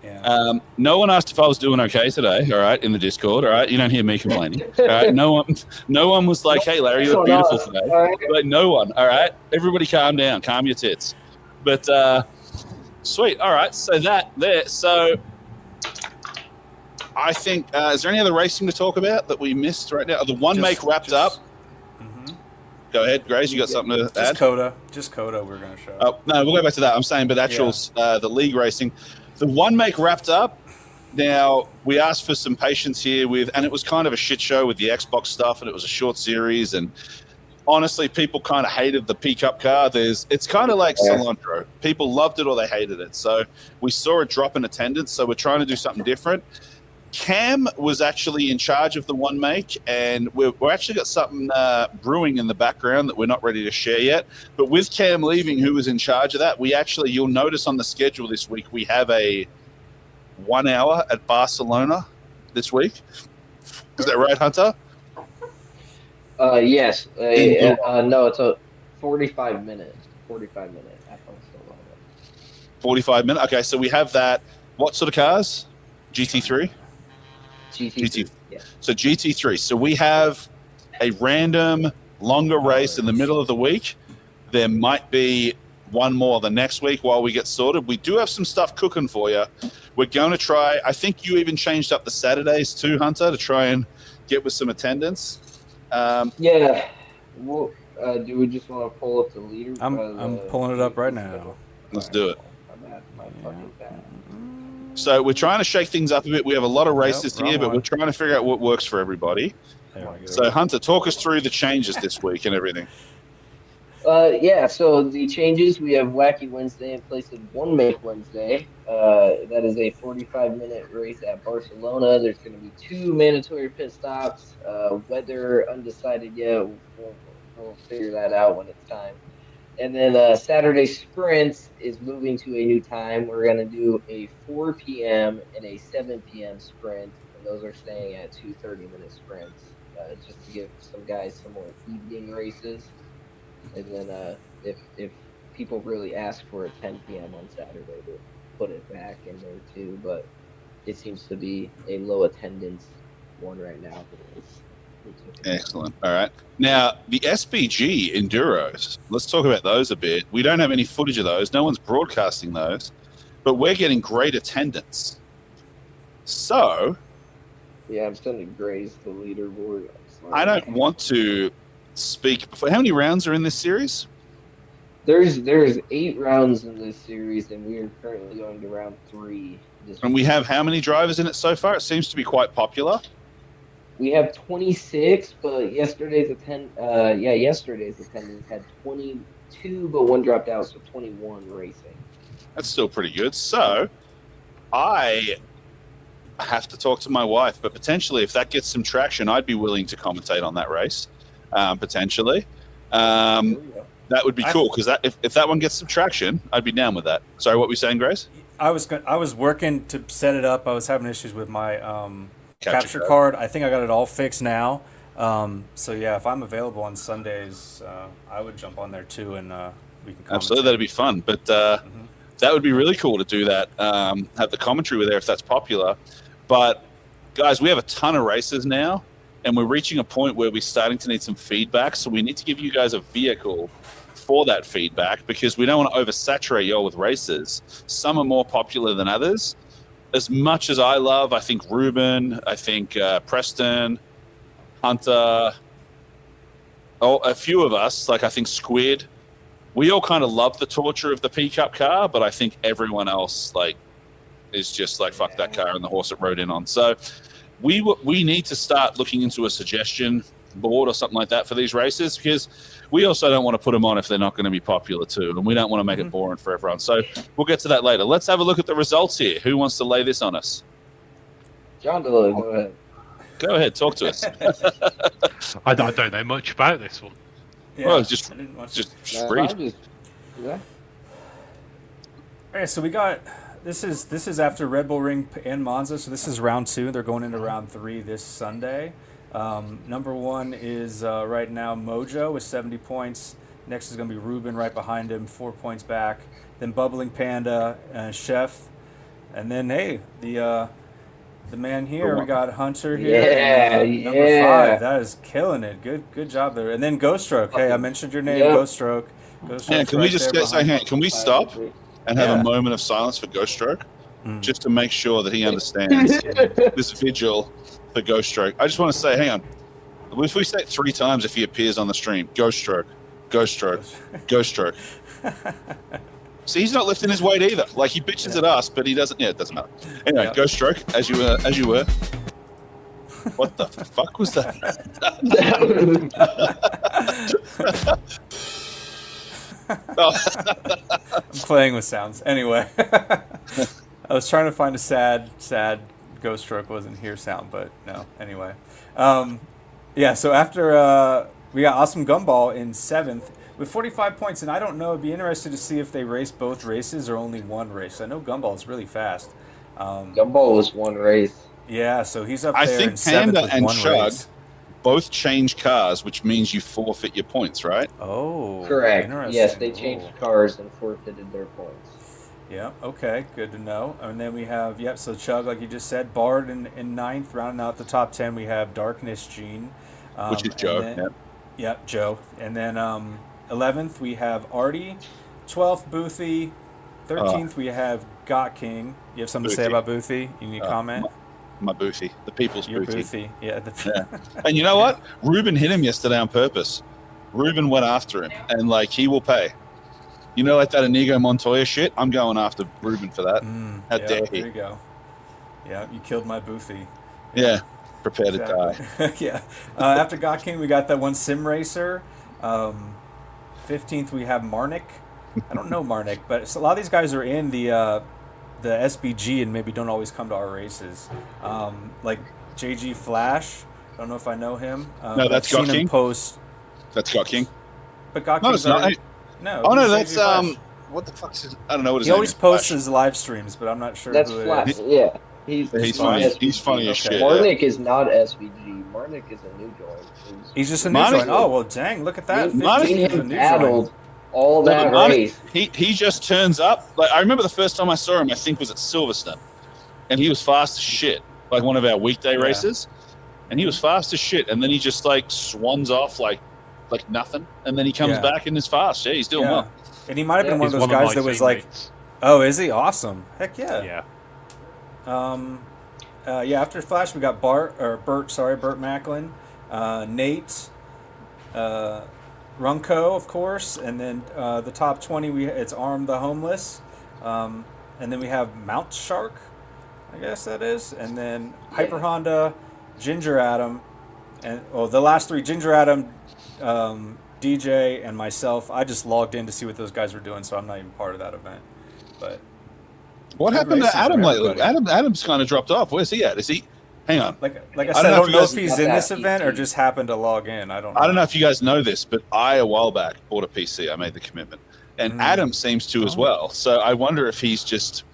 Speaker 4: Yeah.
Speaker 3: No one asked if I was doing okay today. All right, in the Discord. All right, you don't hear me complaining. All right, no one was like, "Hey, Larry, you look beautiful today."
Speaker 5: All right.
Speaker 3: Like no one. All right, everybody, calm down, calm your tits. But sweet. All right, so that there. So I think is there any other racing to talk about that we missed right now? The one make wrapped up. Go ahead, Grace. You got something to add?
Speaker 4: Just Coda. We're going to show.
Speaker 3: Oh no, we'll go back to that. I'm saying, but actual the league racing, the one make wrapped up. Now we asked for some patience here and it was kind of a shit show with the Xbox stuff, and it was a short series, and honestly, people kind of hated the pickup car. It's kind of like cilantro. People loved it or they hated it. So we saw a drop in attendance. So we're trying to do something different. Cam was actually in charge of the one make, and we're actually got something brewing in the background that we're not ready to share yet. But with Cam leaving, who was in charge of that, you'll notice on the schedule this week, we have a 1 hour at Barcelona this week. Is that right, Hunter?
Speaker 5: Yes. No, it's a 45 minute at Barcelona.
Speaker 3: 45 minutes. Okay, so we have that. What sort of cars? GT3?
Speaker 5: GT3. Yeah.
Speaker 3: So GT3. So we have a random longer race in the middle of the week. There might be one more the next week while we get sorted. We do have some stuff cooking for you. We're going to try. I think you even changed up the Saturdays too, Hunter, to try and get with some attendance.
Speaker 5: Yeah. Well, do we just want to pull up the leader?
Speaker 4: I'm pulling it up right now.
Speaker 3: Let's do it.
Speaker 5: My fucking bad.
Speaker 3: So we're trying to shake things up a bit. We have a lot of races here, but we're trying to figure out what works for everybody.
Speaker 4: There we go.
Speaker 3: So Hunter, talk us through the changes this week and everything.
Speaker 5: So the changes, we have Wacky Wednesday in place of One Make Wednesday. That is a 45-minute race at Barcelona. There's going to be 2 mandatory pit stops. Weather undecided yet. We'll figure that out when it's time. And then Saturday Sprints is moving to a new time. We're going to do a 4 p.m. and a 7 p.m. sprint, and those are staying at 2 30-minute sprints, just to give some guys some more evening races. And then if people really ask for a 10 p.m. on Saturday, we'll put it back in there too. But it seems to be a low attendance one right now.
Speaker 3: Excellent. All right. Now, the SBG Enduros, let's talk about those a bit. We don't have any footage of those. No one's broadcasting those, but we're getting great attendance. So...
Speaker 5: yeah, I'm starting to graze the leaderboard.
Speaker 3: I don't want to speak before. How many rounds are in this series?
Speaker 5: There's 8 rounds in this series, and we are currently going to round 3.
Speaker 3: And we have how many drivers in it so far? It seems to be quite popular.
Speaker 5: we have 26, but yesterday's attendance had 22, but one dropped out, so 21 racing.
Speaker 3: That's still pretty good. So I have to talk to my wife, but potentially if that gets some traction, I'd be willing to commentate on that race. Potentially. That would be cool, because if that one gets some traction, I'd be down with that. Sorry, what were you saying, Grace?
Speaker 4: I was working to set it up. I was having issues with my capture card. I think I got it all fixed now. So yeah, if I'm available on Sundays, I would jump on there too, and we can commentate.
Speaker 3: Absolutely, that'd be fun. But that would be really cool to do that. Have the commentary with there if that's popular. But guys, we have a ton of races now, and we're reaching a point where we're starting to need some feedback. So we need to give you guys a vehicle for that feedback, because we don't want to oversaturate y'all with races. Some are more popular than others. As much as I think Ruben, I think Preston, Hunter, a few of us, like I think Squid, we all kind of love the torture of the P-Cup car, but I think everyone else is just like, fuck that car and the horse it rode in on. So we need to start looking into a suggestion board or something like that for these races, because we also don't want to put them on if they're not going to be popular too, and we don't want to make it boring for everyone. So we'll get to that later. Let's have a look at the results here. Who wants to lay this on us?
Speaker 5: John DeLoy, go ahead.
Speaker 3: Go ahead, talk to us.
Speaker 6: I don't know much about this one.
Speaker 4: Yeah,
Speaker 3: Well, just read.
Speaker 5: Yeah.
Speaker 4: Okay, so we got this is after Red Bull Ring and Monza, so this is round 2. They're going into round 3 this Sunday. Number 1 is right now Mojo with 70 points. Next is going to be Ruben right behind him, 4 points back. Then Bubbling Panda, Chef, and then the man here, we got Hunter here.
Speaker 5: Yeah,
Speaker 4: Number 5, that is killing it. Good job there. And then Ghost Stroke. Hey, I mentioned your name, Ghost Stroke.
Speaker 3: Yeah, can we just can we stop and have a moment of silence for Ghost Stroke, just to make sure that he understands this vigil for Ghost Stroke? I just want to say, hang on. If we say it 3 times if he appears on the stream, Ghost Stroke, Ghost Stroke, Ghost Stroke. See, he's not lifting his weight either. Like, he bitches at us, but he doesn't. Yeah, it doesn't matter. Anyway, Ghost Stroke, as you were. What the fuck was that?
Speaker 4: I'm playing with sounds. Anyway, I was trying to find a sad Ghost Stroke wasn't here sound, but no. Anyway, so after we got Awesome Gumball in 7th with 45 points, and I don't know. I'd be interested to see if they race both races or only one race. I know Gumball is really fast.
Speaker 5: Gumball was one race.
Speaker 4: Yeah, so he's up
Speaker 3: I
Speaker 4: there
Speaker 3: think
Speaker 4: in 7th
Speaker 3: Panda
Speaker 4: with
Speaker 3: and
Speaker 4: one
Speaker 3: Chug
Speaker 4: race.
Speaker 3: both change cars, which means you forfeit your points, right?
Speaker 4: Oh,
Speaker 5: Correct.
Speaker 4: interesting.
Speaker 5: Yes, they changed cars and forfeited their points.
Speaker 4: Yeah, okay, good to know. And then we have, so Chug, like you just said, Bard in 9th, rounding out the top 10, we have Darkness Gene.
Speaker 3: Which is Joe.
Speaker 4: Yep, Joe. And then 11th, we have Artie. 12th, Boothy. 13th, we have Got King. You have something to say about Boothy? You need to comment?
Speaker 3: My Boothy. The people's
Speaker 4: Your
Speaker 3: Boothy.
Speaker 4: Boothy. Yeah.
Speaker 3: And you know what? Ruben hit him yesterday on purpose. Ruben went after him, and he will pay. You know, like that Inigo Montoya shit? I'm going after Ruben for that. How dare he?
Speaker 4: There you go. Yeah, you killed my Boothy.
Speaker 3: Yeah. Prepare to die.
Speaker 4: Yeah. After Got King, we got that one Sim Racer. 15th, we have Marnik. I don't know Marnik, but a lot of these guys are in the SBG and maybe don't always come to our races. Like JG Flash. I don't know if I know him.
Speaker 3: No, that's Got King. That's Got King.
Speaker 4: But Got
Speaker 3: King's
Speaker 4: not.
Speaker 3: No. Oh no, that's what the fuck's his? I don't know what his
Speaker 4: name is. He always posts his live streams, but I'm not sure
Speaker 5: that's
Speaker 4: who
Speaker 5: Flash.
Speaker 4: it is.
Speaker 5: Yeah. He's
Speaker 3: funny. He's funny as shit.
Speaker 5: Marnik is not SVG. Marnik is a new join.
Speaker 4: He's just a new join. Oh well, dang! Look at that.
Speaker 5: Marnik battled all that race.
Speaker 3: He just turns up. Like, I remember the first time I saw him, I think was at Silverstone, and he was fast as shit. Like one of our weekday races, and he was fast as shit. And then he just swans off like nothing, and then he comes back and is fast. Yeah, he's doing well.
Speaker 4: And he might have been one of those guys that was like, "Oh, is he awesome? Heck yeah!"
Speaker 6: Yeah.
Speaker 4: After Flash, we got Burt Macklin, Nate, Runco, of course, and then the top 20, it's Arm the Homeless, and then we have Mount Shark, I guess that is, and then Hyper Honda, Ginger Adam, And the last three, Ginger Adam, DJ, and myself, I just logged in to see what those guys were doing, so I'm not even part of that event. But
Speaker 3: What
Speaker 4: good
Speaker 3: happened to
Speaker 4: races
Speaker 3: Adam
Speaker 4: for
Speaker 3: lately?
Speaker 4: everybody.
Speaker 3: Adam's kind of dropped off. Where's he at? Is he? Hang on.
Speaker 4: Like I
Speaker 3: I
Speaker 4: said,
Speaker 3: don't
Speaker 4: I
Speaker 3: know
Speaker 4: don't
Speaker 3: if
Speaker 4: know
Speaker 3: you
Speaker 4: if
Speaker 3: guys-
Speaker 4: he's in this event or just happened to log in. I don't know.
Speaker 3: I don't know if you guys know this, but I, a while back, bought a PC. I made the commitment. And Adam seems to as well. So I wonder if he's just...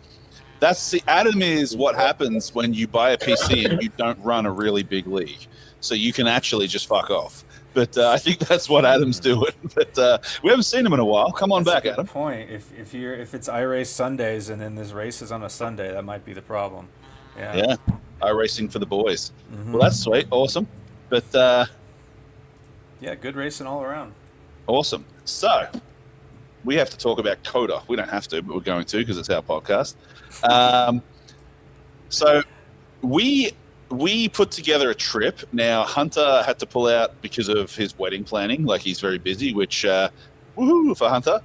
Speaker 3: Adam is what happens when you buy a PC and you don't run a really big league. So you can actually just fuck off. But I think that's what Adam's doing. But we haven't seen him in a while. Come on
Speaker 4: That's
Speaker 3: back,
Speaker 4: a good
Speaker 3: Adam.
Speaker 4: point. If it's iRace Sundays and then this race is on a Sunday, that might be the problem.
Speaker 3: Yeah. iRacing for the boys. Well, that's sweet. Awesome. But
Speaker 4: Yeah, good racing all around.
Speaker 3: awesome. So we have to talk about Coda. We don't have to, but we're going to because it's our podcast. So we put together a trip. Now, Hunter had to pull out because of his wedding planning. Like, he's very busy, which, woohoo for Hunter.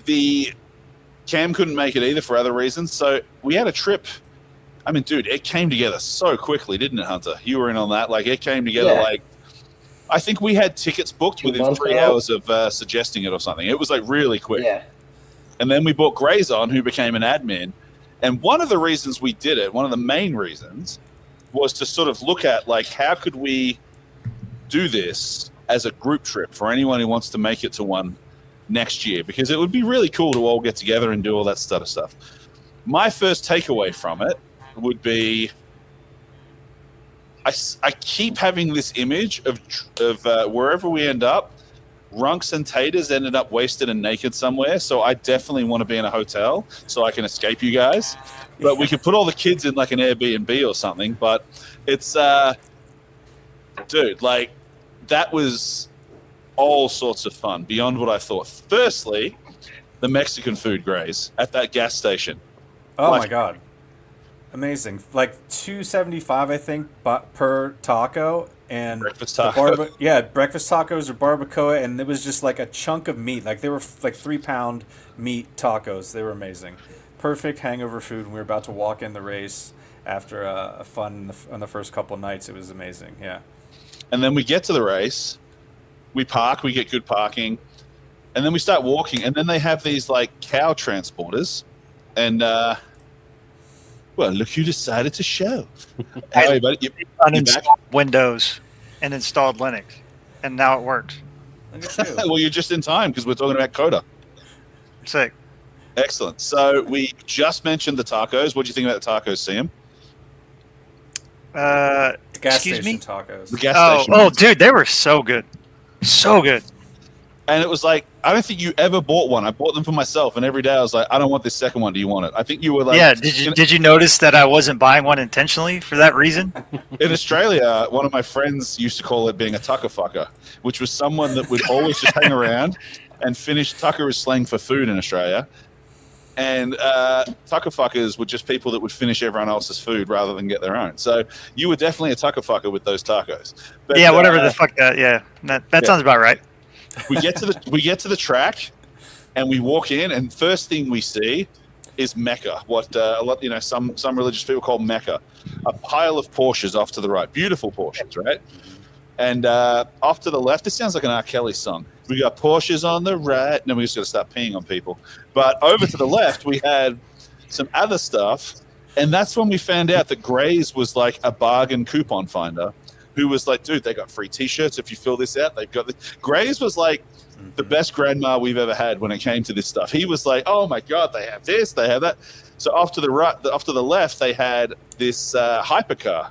Speaker 3: The Cam couldn't make it either for other reasons. So we had a trip. I mean, dude, it came together so quickly, didn't it, Hunter? You were in on that. Like, it came together like, I think we had tickets booked
Speaker 5: 2
Speaker 3: within
Speaker 5: months
Speaker 3: 3
Speaker 5: out.
Speaker 3: hours of suggesting it or something. It was like really quick.
Speaker 5: Yeah.
Speaker 3: And then we brought Grays on, who became an admin. And one of the reasons we did it, one of the main reasons, was to sort of look at, like, how could we do this as a group trip for anyone who wants to make it to one next year? Because it would be really cool to all get together and do all that sort of stuff. My first takeaway from it would be I keep having this image of wherever we end up, Runks and Taters ended up wasted and naked somewhere, so I definitely want to be in a hotel so I can escape you guys. But we could put all the kids in like an Airbnb or something. But it's, dude, like, that was all sorts of fun, beyond what I thought. Firstly, the Mexican food, Grays, at that gas station.
Speaker 4: Oh
Speaker 3: Like-
Speaker 4: my god. Amazing. Like $2.75, I think, per taco. And
Speaker 3: Breakfast
Speaker 4: the
Speaker 3: taco.
Speaker 4: breakfast tacos or barbacoa, and it was just like a chunk of meat. Like they were like 3-pound meat tacos. They were amazing. Perfect hangover food. And we were about to walk in the race after a fun on the first couple nights. It was amazing. Yeah.
Speaker 3: And then we get to the race, we park, we get good parking, and then we start walking. And then they have these like cow transporters, and well, look who decided to show. How are you, buddy? You back?
Speaker 8: Uninstalled Windows and installed Linux, and now it works.
Speaker 4: Look at you.
Speaker 3: Well, you're just in time because we're talking about Coda.
Speaker 8: Sick.
Speaker 3: Excellent. So we just mentioned the tacos. What do you think about the tacos, Sam?
Speaker 4: Gas
Speaker 8: Excuse
Speaker 4: station
Speaker 8: me?
Speaker 3: The
Speaker 4: tacos.
Speaker 3: gas station.
Speaker 8: Oh, dude, they were so good, so good.
Speaker 3: And it was like, I don't think you ever bought one. I bought them for myself, and every day I was like, I don't want this second one. Do you want it? I think you were like,
Speaker 8: Yeah. Did you notice that I wasn't buying one intentionally for that reason?
Speaker 3: in Australia, one of my friends used to call it being a tucker fucker, which was someone that would always just hang around and finish. Tucker is slang for food in Australia. And tucker fuckers were just people that would finish everyone else's food rather than get their own. So you were definitely a tucker fucker with those tacos. But,
Speaker 8: Yeah, whatever the fuck that. Yeah, that sounds about right.
Speaker 3: we get to the track, and we walk in, and first thing we see is Mecca. What a lot, some religious people call Mecca, a pile of Porsches off to the right, beautiful Porsches, right? And off to the left, this sounds like an R. Kelly song. We got Porsches on the right. No, we just got to start peeing on people. But over to the left, we had some other stuff, and that's when we found out that Gray's was like a bargain coupon finder, who was like, dude, they got free T-shirts if you fill this out. They've got this. Gray's was like the best grandma we've ever had when it came to this stuff. He was like, oh my god, they have this, they have that. So off to the right, off to the left, they had this hypercar,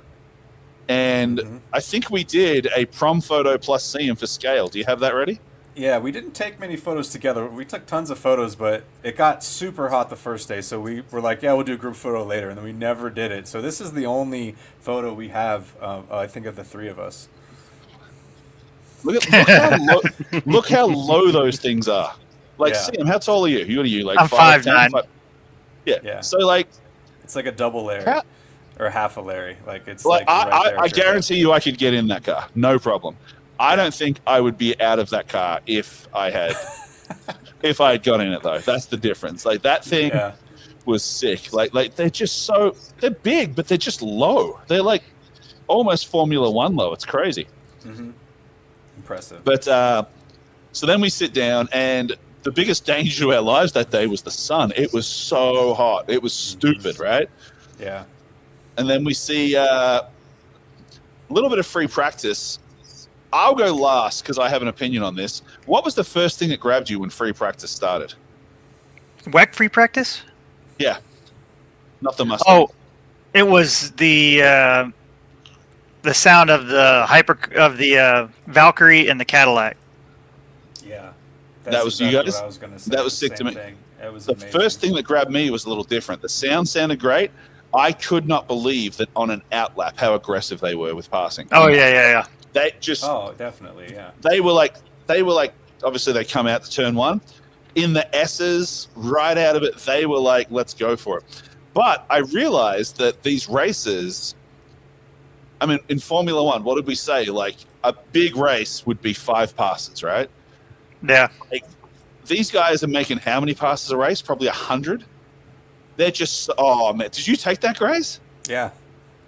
Speaker 3: and I think we did a prom photo plus Sime for scale. Do you have that ready?
Speaker 4: Yeah, we didn't take many photos together. We took tons of photos, but it got super hot the first day, so we were like, yeah, we'll do a group photo later, and then we never did it. So this is the only photo we have, I think, of the three of us.
Speaker 3: Look how low those things are. Like,
Speaker 4: Yeah.
Speaker 3: Sam, how tall are you? What are you, like
Speaker 8: I'm
Speaker 3: 5'10"?
Speaker 8: 5'9".
Speaker 3: Yeah.
Speaker 4: Yeah.
Speaker 3: So, like,
Speaker 4: It's like a double Larry,
Speaker 3: How-
Speaker 4: or half a Larry. Like it's
Speaker 3: like
Speaker 4: right there,
Speaker 3: I
Speaker 4: right there.
Speaker 3: guarantee you I could get in that car. No problem. I don't think I would be out of that car if I had got in it, though. That's the difference. Like, that thing was sick. Like they're just they're big, but they're just low. They're like, almost Formula One low. It's crazy.
Speaker 4: Mm-hmm. Impressive.
Speaker 3: But so then we sit down, and the biggest danger to our lives that day was the sun. It was so hot. It was stupid, right?
Speaker 4: Yeah.
Speaker 3: And then we see a little bit of free practice. I'll go last because I have an opinion on this. What was the first thing that grabbed you when free practice started?
Speaker 8: WEC free practice?
Speaker 3: Yeah. Not the Mustang.
Speaker 8: Oh, it was the sound of the Valkyrie and the Cadillac.
Speaker 4: Yeah.
Speaker 3: That was you
Speaker 4: exactly
Speaker 3: guys?
Speaker 4: what I was gonna say.
Speaker 3: That was
Speaker 4: The
Speaker 3: sick to
Speaker 4: same
Speaker 3: me.
Speaker 4: thing. It was
Speaker 3: The
Speaker 4: amazing.
Speaker 3: first thing that grabbed me was a little different. The sound sounded great. I could not believe that on an outlap how aggressive they were with passing.
Speaker 8: Oh yeah.
Speaker 3: They just
Speaker 4: Oh, definitely, yeah.
Speaker 3: they were like obviously they come out to turn one. In the S's, right out of it, they were like, let's go for it. But I realized that these races, I mean, in Formula One, what did we say? Like a big race would be 5 passes, right?
Speaker 8: Yeah.
Speaker 3: Like, these guys are making how many passes a race? Probably 100. They're just, oh man, did you take that, Grace?
Speaker 4: Yeah.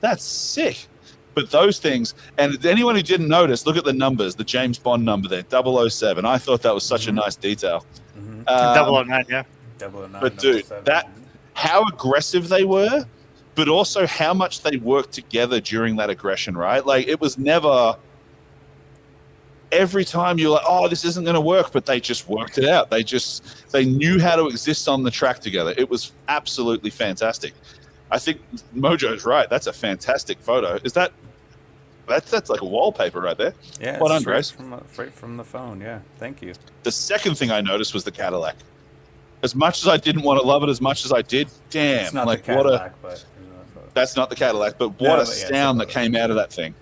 Speaker 3: That's sick. But those things, and anyone who didn't notice, look at the numbers, the James Bond number there, 007. I thought that was such a nice detail.
Speaker 8: Mm-hmm. 009, yeah.
Speaker 4: 009,
Speaker 3: But dude,
Speaker 4: 007.
Speaker 3: how aggressive they were, but also how much they worked together during that aggression, right? Like it was never every time you're like, oh, this isn't going to work, but they just worked it out. They knew how to exist on the track together. It was absolutely fantastic. I think Mojo's right. That's a fantastic photo. Is that's like a wallpaper right there?
Speaker 4: Yeah,
Speaker 3: Well done,
Speaker 4: straight
Speaker 3: Grace.
Speaker 4: straight from the phone. Yeah, thank you.
Speaker 3: The second thing I noticed was the Cadillac. As much as I didn't want to love it as much as I did, damn,
Speaker 4: It's not
Speaker 3: like
Speaker 4: the
Speaker 3: what a
Speaker 4: Cadillac, but
Speaker 3: that's not the Cadillac, but what
Speaker 4: No,
Speaker 3: a
Speaker 4: but yeah,
Speaker 3: sound that
Speaker 4: it's
Speaker 3: came out of that thing.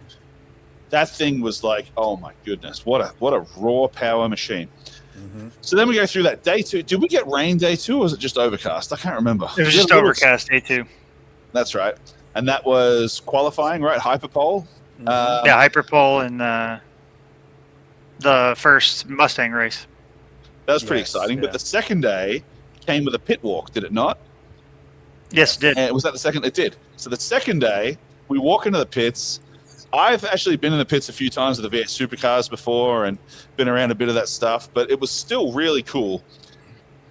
Speaker 3: That thing was like, oh my goodness, what a raw power machine.
Speaker 4: Mm-hmm.
Speaker 3: So then we go through that day 2. Did we get rain day 2 or was it just overcast? I can't remember.
Speaker 8: It was
Speaker 3: We
Speaker 8: just
Speaker 3: had a little-
Speaker 8: overcast day 2.
Speaker 3: That's right. And that was qualifying, right? Hyperpole.
Speaker 8: Yeah, Hyperpole and the first Mustang race.
Speaker 3: That was pretty
Speaker 4: Yes,
Speaker 3: exciting.
Speaker 4: yeah.
Speaker 3: But the second day came with a pit walk, did it not?
Speaker 8: Yes, it did.
Speaker 3: And was that the second? It did. So the second day, we walk into the pits. I've actually been in the pits a few times with the V8 supercars before and been around a bit of that stuff, but it was still really cool.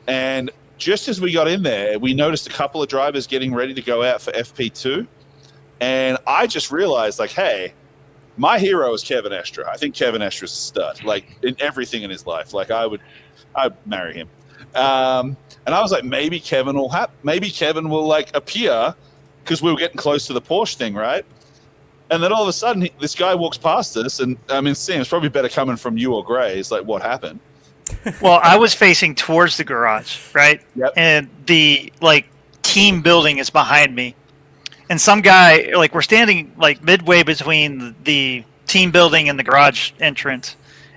Speaker 3: And just as we got in there, we noticed a couple of drivers getting ready to go out for FP2. And I just realized, like, hey, my hero is Kevin Estra. I think Kevin Estra's a stud, like, in everything in his life. Like, I'd marry him. And I was like, maybe Kevin will like appear because we were getting close to the Porsche thing, right? And then all of a sudden, this guy walks past us, and I mean, Sam, it's probably better coming from you or Gray. It's like, what happened?
Speaker 8: Well, I was facing towards the garage, right?
Speaker 3: Yep.
Speaker 8: And the team building is behind me. And some guy, we're standing midway between the team building and the garage entrance.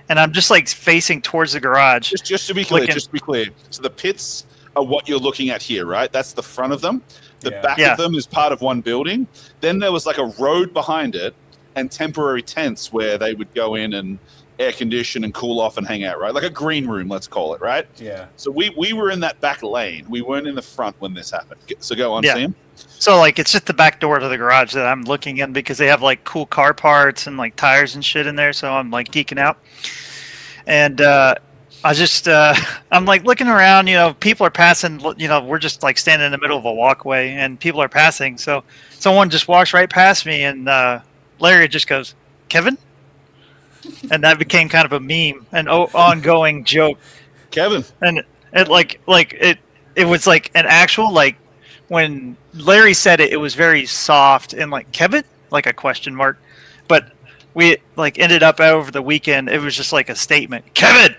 Speaker 8: And I'm just facing towards the garage.
Speaker 3: Just to be clear, So the pits are what you're looking at here, right? That's the front of them. The back of them is part of one building. Then there was like a road behind it and temporary tents where they would go in and air condition and cool off and hang out, right? Like a green room, let's call it, right?
Speaker 4: Yeah.
Speaker 3: So we were in that back lane. We weren't in the front when this happened. So go on,
Speaker 8: Yeah.
Speaker 3: Sam.
Speaker 8: So it's just the back door to the garage that I'm looking in because they have cool car parts and tires and shit in there. So I'm geeking out. And I just I'm looking around, people are passing, we're just standing in the middle of a walkway and people are passing. So someone just walks right past me and Larry just goes, "Kevin?" And that became kind of a meme, an ongoing joke.
Speaker 3: Kevin.
Speaker 8: And it was an actual when Larry said it, it was very soft and Kevin, a question mark. But we ended up over the weekend. It was just a statement, Kevin.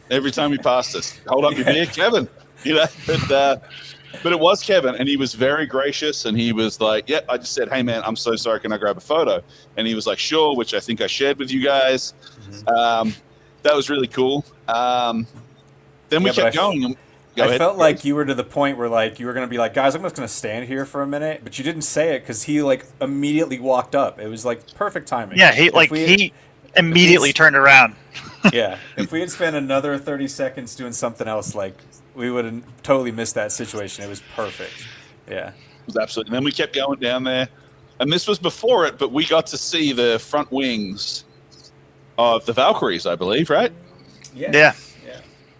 Speaker 3: Every time he passed us, hold up your beer, Kevin. But it was Kevin, and he was very gracious, and he was like, "Yep." I just said, "Hey, man, I'm so sorry. Can I grab a photo?" And he was like, "Sure," which I think I shared with you guys. That was really cool. Then we kept going. Go
Speaker 4: I
Speaker 3: ahead.
Speaker 4: felt like you were to the point where you were going to be like, guys, I'm just going to stand here for a minute, but you didn't say it because he immediately walked up. It was perfect timing.
Speaker 8: Yeah, he immediately turned around.
Speaker 4: Yeah, if we had spent another 30 seconds doing something else, we would have totally missed that situation. It was perfect. Yeah.
Speaker 3: It was absolutely. And then we kept going down there. And this was before it, but we got to see the front wings of the Valkyries, I believe, right?
Speaker 8: Yeah.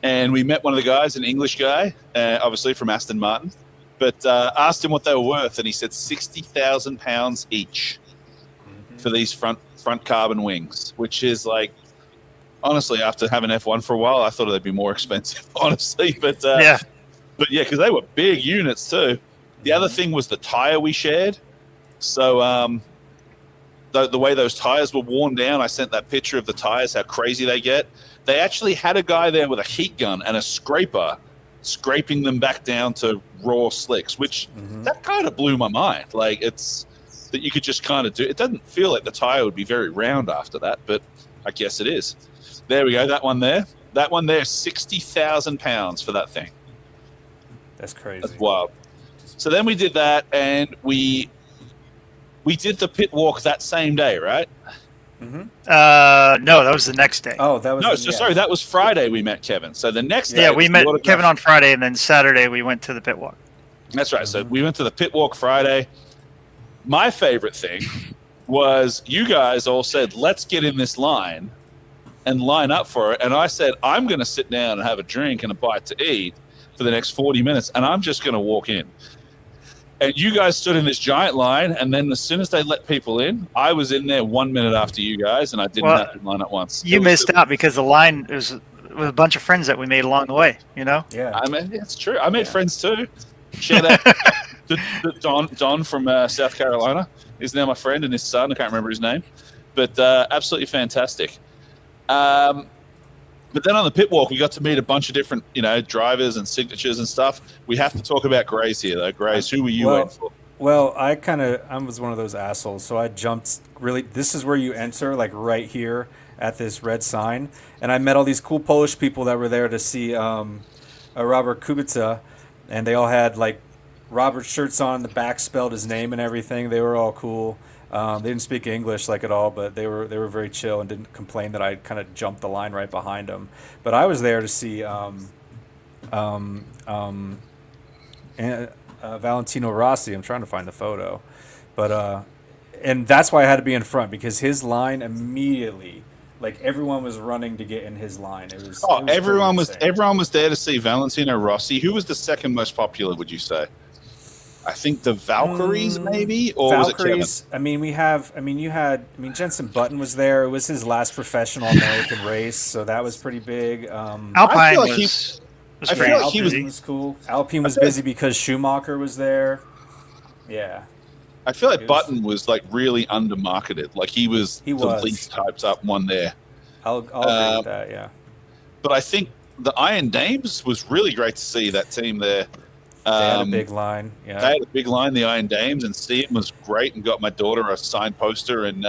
Speaker 3: And we met one of the guys, an English guy, obviously from Aston Martin, but asked him what they were worth, and he said £60,000 each for these front carbon wings, which is like, honestly, after having F1 for a while, I thought they'd be more expensive, honestly. But yeah, because they were big units too. The other thing was the tire we shared. So the way those tires were worn down, I sent that picture of the tires, how crazy they get. They actually had a guy there with a heat gun and a scraper scraping them back down to raw slicks, which that kind of blew my mind. Like, it's that you could just kind of do. It doesn't feel like the tire would be very round after that, but I guess it is. There we go. That one there, £60,000 for that thing.
Speaker 4: That's crazy.
Speaker 3: That's wild. So then we did that, and we did the pit walk that same day, right?
Speaker 8: No, that was the next day.
Speaker 4: Oh, that was
Speaker 3: sorry, that was Friday we met Kevin. So the next day,
Speaker 8: we met Kevin on Friday, and then Saturday we went to the pit walk.
Speaker 3: That's right. So we went to the pit walk Friday. My favorite thing was you guys all said, "Let's get in this line and line up for it." And I said, "I'm going to sit down and have a drink and a bite to eat for the next 40 minutes, and I'm just going to walk in." And you guys stood in this giant line, and then as soon as they let people in, I was in there 1 minute after you guys, and I didn't have to line up once.
Speaker 8: You missed out because the line was with a bunch of friends that we made along the way, you know?
Speaker 4: Yeah.
Speaker 3: I mean, it's true. I made friends too. Shout out to Don from South Carolina. He's now my friend, and his son, I can't remember his name. But absolutely fantastic. But then on the pit walk, we got to meet a bunch of different, drivers and signatures and stuff. We have to talk about Grace here, though. Grace, who were you in for?
Speaker 4: Well, I was one of those assholes, so I jumped really. This is where you enter, like right here at this red sign, and I met all these cool Polish people that were there to see Robert Kubica, and they all had like Robert's shirts on. The back spelled his name and everything. They were all cool. They didn't speak English like at all, but they were very chill and didn't complain that I kind of jumped the line right behind them. But I was there to see Valentino Rossi. I'm trying to find the photo, but and that's why I had to be in front, because his line immediately, like everyone was running to get in his line. It was
Speaker 3: everyone was there to see Valentino Rossi. Who was the second most popular, would you say? I think the Valkyries, maybe, or
Speaker 4: Valkyries. Was it Kevin? Jensen Button was there. It was his last professional American race, so that was pretty big.
Speaker 8: Alpine was
Speaker 4: cool. Alpine was busy because Schumacher was there. Yeah.
Speaker 3: I feel like Button was like really undermarketed. Like he was the least hyped up one there.
Speaker 4: I'll agree with that. Yeah.
Speaker 3: But I think the Iron Dames was really great to see that team there.
Speaker 4: They had a big line. Yeah.
Speaker 3: They had a big line, the Iron Dames, and Steve was great and got my daughter a signed poster and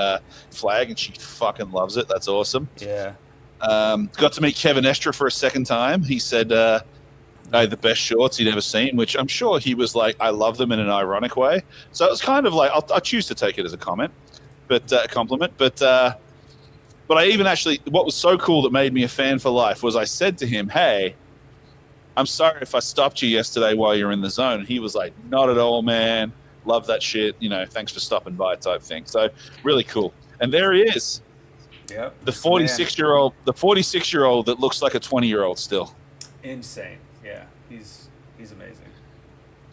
Speaker 3: flag, and she fucking loves it. That's awesome.
Speaker 4: Yeah.
Speaker 3: Got to meet Kevin Estra for a second time. He said I had the best shorts he'd ever seen, which I'm sure he was like, I love them in an ironic way. So it was kind of like, I'll choose to take it as a compliment. But I even actually, what was so cool that made me a fan for life was I said to him, hey, I'm sorry if I stopped you yesterday while you're in the zone. And he was like, not at all, man. Love that shit. Thanks for stopping by type thing. So really cool. And there he is.
Speaker 4: Yep.
Speaker 3: The 46-year-old that looks like a 20-year-old still.
Speaker 4: Insane. Yeah. He's amazing.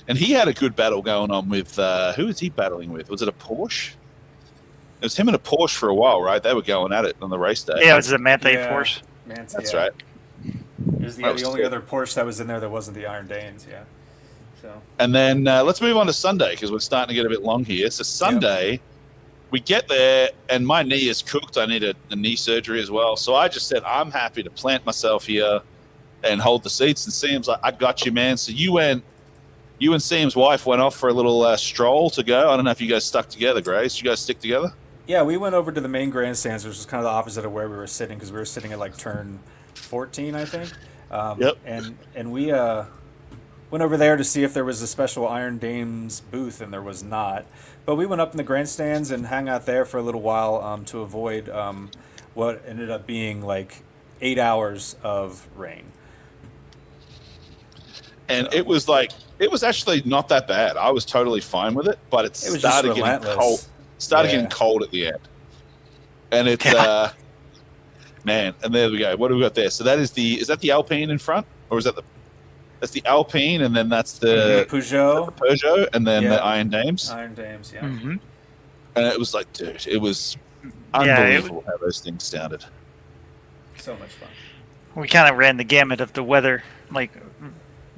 Speaker 3: And he had a good battle going on with, who was he battling with? Was it a Porsche? It was him and a Porsche for a while, right? They were going at it on the race day.
Speaker 8: Yeah, it was a Manthe Porsche.
Speaker 3: That's right.
Speaker 4: It was the only other Porsche that was in there that wasn't the Iron Danes, yeah. So.
Speaker 3: And then let's move on to Sunday, because we're starting to get a bit long here. So Sunday, we get there, and my knee is cooked. I need a knee surgery as well. So I just said, I'm happy to plant myself here and hold the seats. And Sam's like, I got you, man. So you and Sam's wife went off for a little stroll to go. I don't know if you guys stuck together, Grace. Did you guys stick together?
Speaker 4: Yeah, we went over to the main grandstands, which was kind of the opposite of where we were sitting, because we were sitting at like turn 14, I think.
Speaker 3: Yep.
Speaker 4: And we went over there to see if there was a special Iron Dames booth, and there was not. But we went up in the grandstands and hung out there for a little while to avoid what ended up being like 8 hours of rain.
Speaker 3: And it was like It was actually not that bad. I was totally fine with it, but it
Speaker 4: was
Speaker 3: started
Speaker 4: just
Speaker 3: getting
Speaker 4: relentless.
Speaker 3: cold. Started
Speaker 4: Yeah.
Speaker 3: getting cold at the end, and it's man. And there we go. What do we got there? So is that the Alpine in front, or is that that's the Alpine, and then that's the Peugeot, and then the Iron Dames.
Speaker 4: Iron Dames, yeah.
Speaker 8: Mm-hmm.
Speaker 3: And it was like, dude, it was unbelievable how those things sounded.
Speaker 4: So much fun.
Speaker 8: We kind of ran the gamut of the weather, like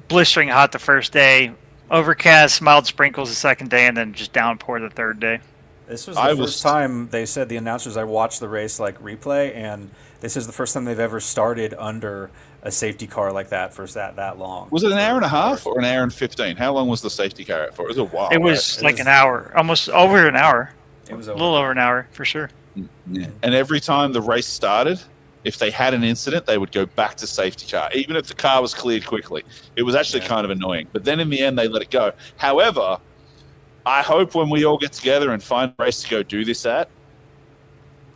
Speaker 8: blistering hot the first day, overcast, mild sprinkles the second day, and then just downpour the third day.
Speaker 4: This was the first time they said, the announcers, I watched the race like replay, and this is the first time they've ever started under a safety car like that for that long.
Speaker 3: Was it an hour and a half or an hour and 15? How long was the safety car out for? It was a while.
Speaker 8: It was like an hour, almost over an hour.
Speaker 4: It was
Speaker 8: a little over an hour for sure.
Speaker 3: Yeah. And every time the race started, if they had an incident, they would go back to safety car, even if the car was cleared quickly. It was actually kind of annoying. But then in the end, they let it go. However, I hope when we all get together and find a race to go do this at,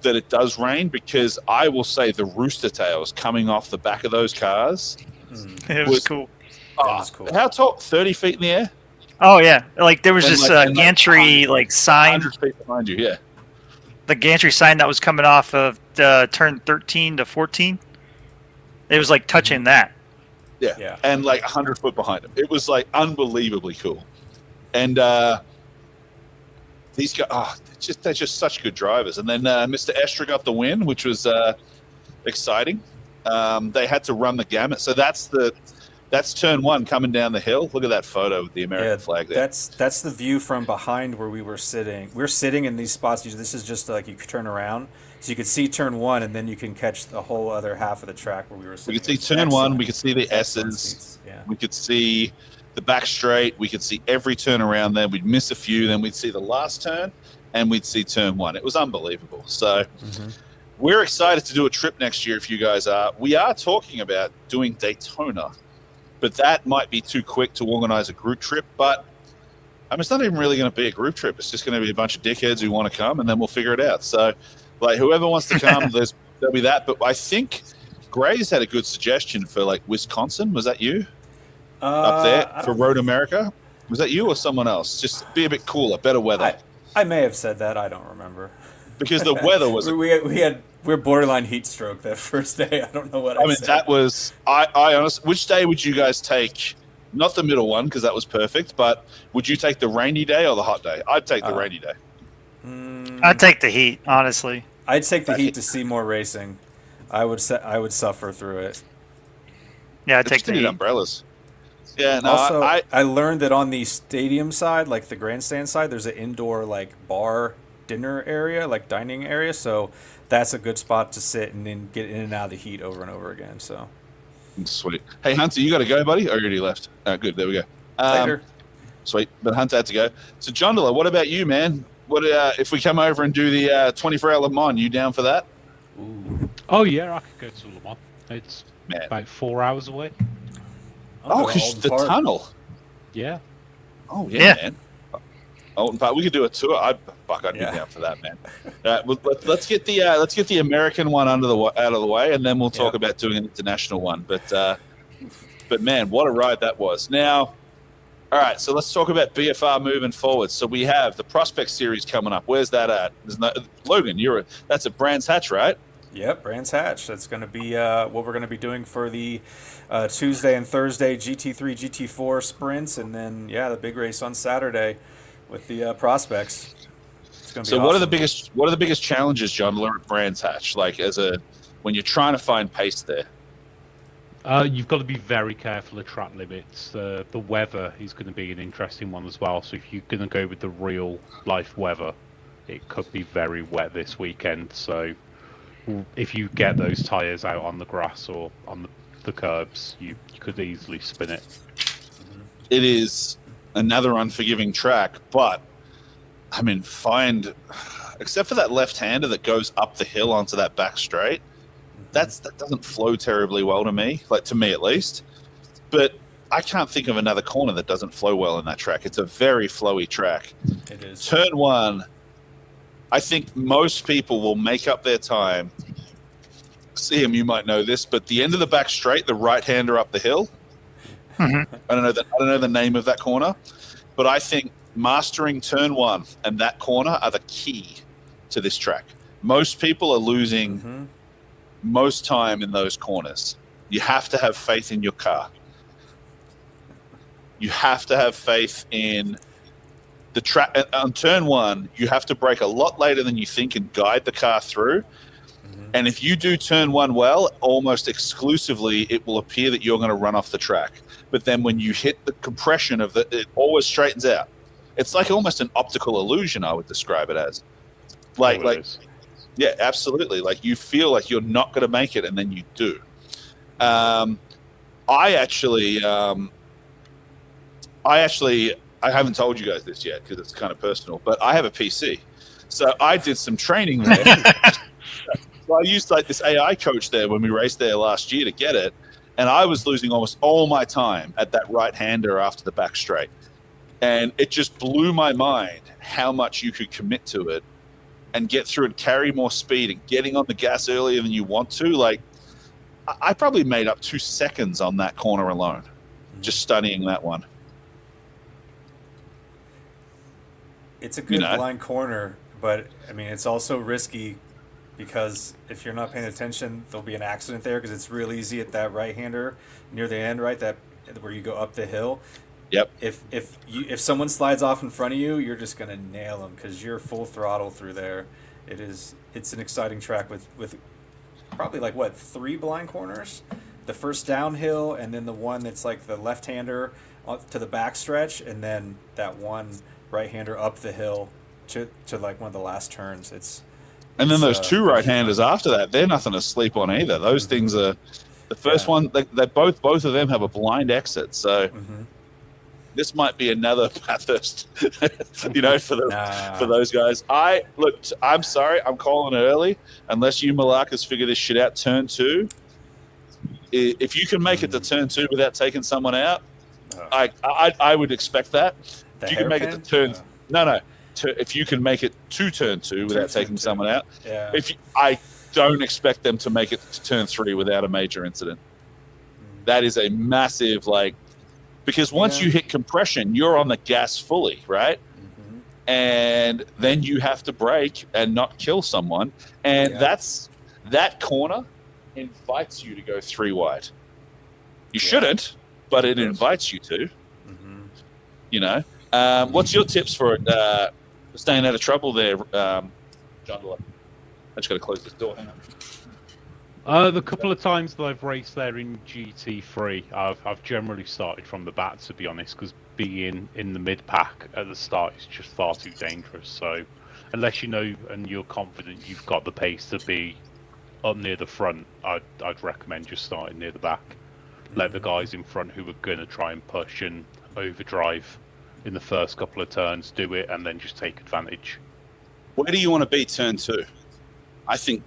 Speaker 3: that it does rain, because I will say the rooster tails coming off the back of those cars.
Speaker 8: It was cool.
Speaker 3: Was cool. How tall? 30 feet in the air?
Speaker 8: Oh, yeah. Like there was this gantry sign.
Speaker 3: 100 feet behind you, yeah.
Speaker 8: The gantry sign that was coming off of turn 13 to 14. It was like touching that.
Speaker 3: Yeah. And like 100 foot behind him. It was like unbelievably cool. And these guys, they're just such good drivers. And then Mr. Estra got the win, which was exciting. They had to run the gamut. So that's turn one coming down the hill. Look at that photo with the American flag there.
Speaker 4: That's the view from behind where we were sitting. We're sitting in these spots. This is just like you could turn around. So you could see turn one, and then you can catch the whole other half of the track where we were sitting.
Speaker 3: We could see turn one. We could see the S's.
Speaker 4: Yeah.
Speaker 3: We could see the back straight. We could see every turn around there. We'd miss a few. Then we'd see the last turn, and we'd see turn one. It was unbelievable. So we're excited to do a trip next year if you guys are. We are talking about doing Daytona, but that might be too quick to organize a group trip. But it's not even really going to be a group trip. It's just going to be a bunch of dickheads who want to come, and then we'll figure it out. So, like, whoever wants to come, there'll be that. But I think Gray's had a good suggestion for, like, Wisconsin. Was that you? Up there for Road America? Was that you or someone else? Just be a bit cooler, better weather.
Speaker 4: I may have said that. I don't remember.
Speaker 3: Because the weather was...
Speaker 4: we're borderline heat stroke that first day. I don't know what I said.
Speaker 3: That was... I honestly... Which day would you guys take? Not the middle one, because that was perfect, but would you take the rainy day or the hot day? I'd take the rainy day.
Speaker 8: I'd take the heat, honestly.
Speaker 4: I'd take the heat to see more racing. I would suffer through it.
Speaker 8: Yeah, I'd take the heat.
Speaker 3: Umbrellas. Yeah, no,
Speaker 4: also, I learned that on the stadium side, like the grandstand side, there's an indoor like bar dinner area, like dining area. So that's a good spot to sit and then get in and out of the heat over and over again. So
Speaker 3: sweet. Hey, Hunter, you got to go, buddy? Or already left? Good. There we go.
Speaker 4: Later.
Speaker 3: Sweet. But Hunter had to go. So, John Dilla, what about you, man? What if we come over and do the 24-hour Le Mans? You down for that?
Speaker 6: Ooh. Oh yeah, I could go to Le Mans. It's about 4 hours away.
Speaker 3: Oh, because the tunnel.
Speaker 6: Yeah.
Speaker 3: Oh yeah, man. Alton Park. We could do a tour. I'd be down for that, man. Let's get the American one out of the way, and then we'll talk about doing an international one. But man, what a ride that was. Now, all right, so let's talk about BFR moving forward. So we have the Prospect Series coming up. Where's that at? Logan, that's at Brands Hatch, right?
Speaker 4: Yep, Brands Hatch. That's going to be what we're going to be doing for the Tuesday and Thursday GT3, GT4 sprints, and then the big race on Saturday with the Prospects. It's going to be awesome.
Speaker 3: What are the biggest challenges, John, at Brands Hatch? Like when you're trying to find pace there?
Speaker 6: You've got to be very careful of track limits. The weather is going to be an interesting one as well. So if you're going to go with the real life weather, it could be very wet this weekend. So if you get those tyres out on the grass or on the curbs, you could easily spin it.
Speaker 3: It is another unforgiving track, but except for that left-hander that goes up the hill onto that back straight, that doesn't flow terribly well to me, like to me at least. But I can't think of another corner that doesn't flow well in that track. It's a very flowy track.
Speaker 4: It is.
Speaker 3: Turn one, I think most people will make up their time. See him, you might know this, but the end of the back straight, the right-hander up the hill,
Speaker 8: Mhm.
Speaker 3: I don't know the name of that corner, but I think mastering turn 1 and that corner are the key to this track. Most people are losing most time in those corners. You have to have faith in your car. You have to have faith in the track. On turn 1, you have to brake a lot later than you think and guide the car through. And if you do turn 1 well, almost exclusively, it will appear that you're going to run off the track. But then when you hit the compression of it always straightens out. It's like almost an optical illusion, I would describe it as. Yeah, absolutely. Like you feel like you're not going to make it, and then you do. I haven't told you guys this yet because it's kind of personal, but I have a PC. So I did some training there. So I used like this AI coach there when we raced there last year to get it. And I was losing almost all my time at that right-hander after the back straight. And it just blew my mind how much you could commit to it and get through and carry more speed and getting on the gas earlier than you want to. Like, I probably made up 2 seconds on that corner alone, just studying that one.
Speaker 4: It's a good blind corner, but I mean, it's also risky because if you're not paying attention, there'll be an accident there because it's real easy at that right-hander near the end, right? That where you go up the hill.
Speaker 3: Yep.
Speaker 4: If someone slides off in front of you, you're just gonna nail them because you're full throttle through there. It's an exciting track with probably like 3 blind corners, the first downhill, and then the one that's like the left-hander to the back stretch, and then that one right-hander up the hill to like one of the last turns.
Speaker 3: And then those 2 right-handers after that, they're nothing to sleep on either. Those things are the first one. They both of them have a blind exit. So this might be another Bathurst, for those guys. I'm sorry, I'm calling it early. Unless you Malakas figure this shit out, turn 2. If you can make it to turn 2 without taking someone out, I would expect that. If you can make it to turn, if you can make it to turn 2 without taking someone out, I don't expect them to make it to turn 3 without a major incident. That is a massive because once you hit compression, you're on the gas fully, right? And then you have to brake and not kill someone, and that corner invites you to go 3 wide. You shouldn't, but it invites you to. What's your tips for staying out of trouble there, John? I just got to close this door. Hang on.
Speaker 6: The couple of times that I've raced there in GT3, I've generally started from the back, to be honest, because being in the mid pack at the start is just far too dangerous. So unless you know and you're confident you've got the pace to be up near the front, I'd recommend just starting near the back. Let the guys in front who are going to try and push and overdrive in the first couple of turns do it, and then just take advantage.
Speaker 3: Where do you want to be turn 2? I think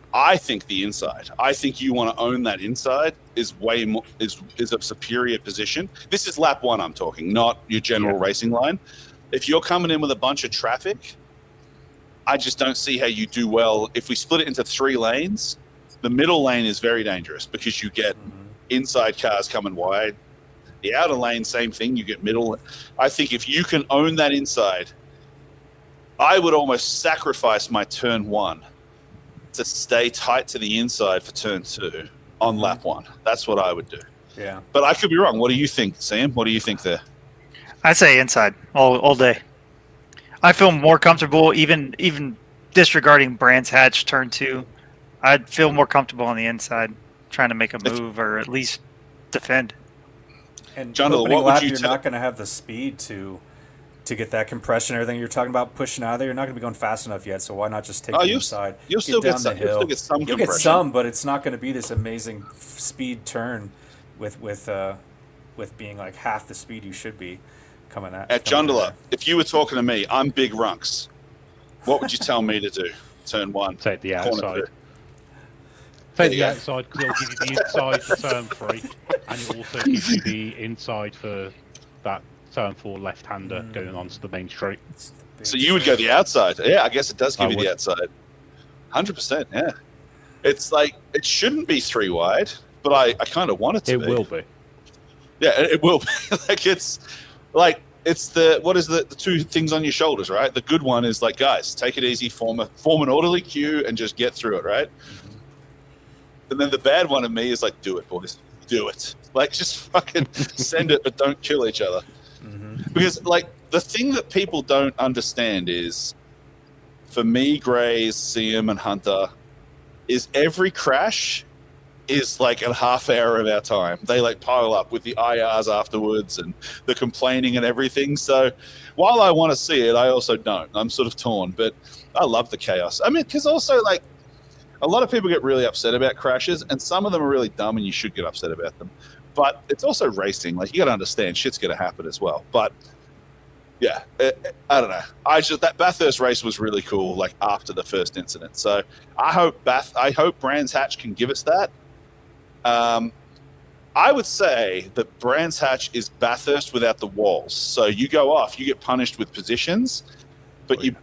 Speaker 3: the inside. I think you want to own that inside is way more is a superior position. This is lap 1 I'm talking, not your general racing line. If you're coming in with a bunch of traffic, I just don't see how you do well. If we split it into 3 lanes, the middle lane is very dangerous because you get inside cars coming wide. The outer lane, same thing, you get middle. I think if you can own that inside, I would almost sacrifice my turn 1 to stay tight to the inside for turn 2 on lap 1. That's what I would do.
Speaker 4: Yeah.
Speaker 3: But I could be wrong. What do you think, Sam? What do you think there?
Speaker 8: I say inside all day. I feel more comfortable, even disregarding Brands Hatch turn 2. I'd feel more comfortable on the inside, trying to make a move or at least defend.
Speaker 4: And
Speaker 3: John,
Speaker 4: opening
Speaker 3: what
Speaker 4: lap,
Speaker 3: would you
Speaker 4: you're not going to have the speed to get that compression and everything you're talking about pushing out of there. You're not going to be going fast enough yet, so why not just take the inside?
Speaker 3: You'll still get some.
Speaker 4: You'll
Speaker 3: some
Speaker 4: You'll get some, but it's not going to be this amazing speed turn with being like half the speed you should be coming at.
Speaker 3: Jundala, if you were talking to me, I'm big runks. What would you tell me to do? Turn 1.
Speaker 6: Take the outside. Take the outside because it'll give you the inside for turn 3, and it also gives you the inside for that turn 4 left-hander going onto the main straight.
Speaker 3: So you would go the outside. Yeah, I guess it does give you the outside. 100%, yeah. It's like, it shouldn't be 3 wide, but I kind of want it to be.
Speaker 6: It will be.
Speaker 3: Yeah, it will be. Like it's the what is the two things on your shoulders, right? The good one is like, guys, take it easy, form an orderly queue and just get through it, right? And then the bad one in me is like, do it, boys, do it. Like, just fucking send it, but don't kill each other. Because like the thing that people don't understand is, for me, Grays, Siem, and Hunter, is every crash is like a half hour of our time. They like pile up with the IRs afterwards and the complaining and everything. So while I want to see it, I also don't. I'm sort of torn, but I love the chaos. I mean, because also like a lot of people get really upset about crashes, and some of them are really dumb and you should get upset about them. But it's also racing. Like, you got to understand shit's going to happen as well. But yeah, I don't know. That Bathurst race was really cool, like after the first incident. So I hope Brands Hatch can give us that. I would say that Brands Hatch is Bathurst without the walls. So you go off, you get punished with positions, but you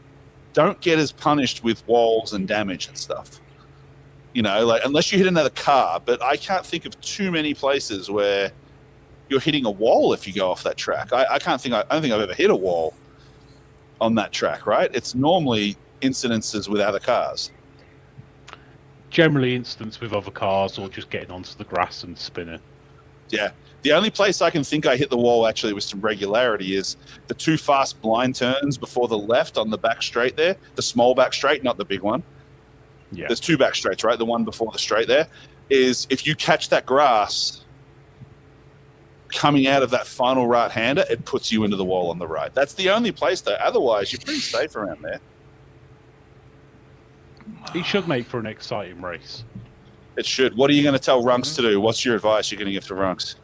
Speaker 3: don't get as punished with walls and damage and stuff. You know, like, unless you hit another car. But I can't think of too many places where you're hitting a wall if you go off that track. I don't think I've ever hit a wall on that track, right? It's normally incidences with other cars.
Speaker 6: Generally incidents with other cars or just getting onto the grass and spinning.
Speaker 3: Yeah. The only place I can think I hit the wall actually with some regularity is the two fast blind turns before the left on the back straight there. The small back straight, not the big one.
Speaker 6: Yeah.
Speaker 3: There's two back straights, right? The one before the straight there is, if you catch that grass coming out of that final right-hander, it puts you into the wall on the right. That's the only place, though. Otherwise, you're pretty safe around there.
Speaker 6: It should make for an exciting race.
Speaker 3: It should. What are you going to tell Runks to do? What's your advice you're going to give to Runks?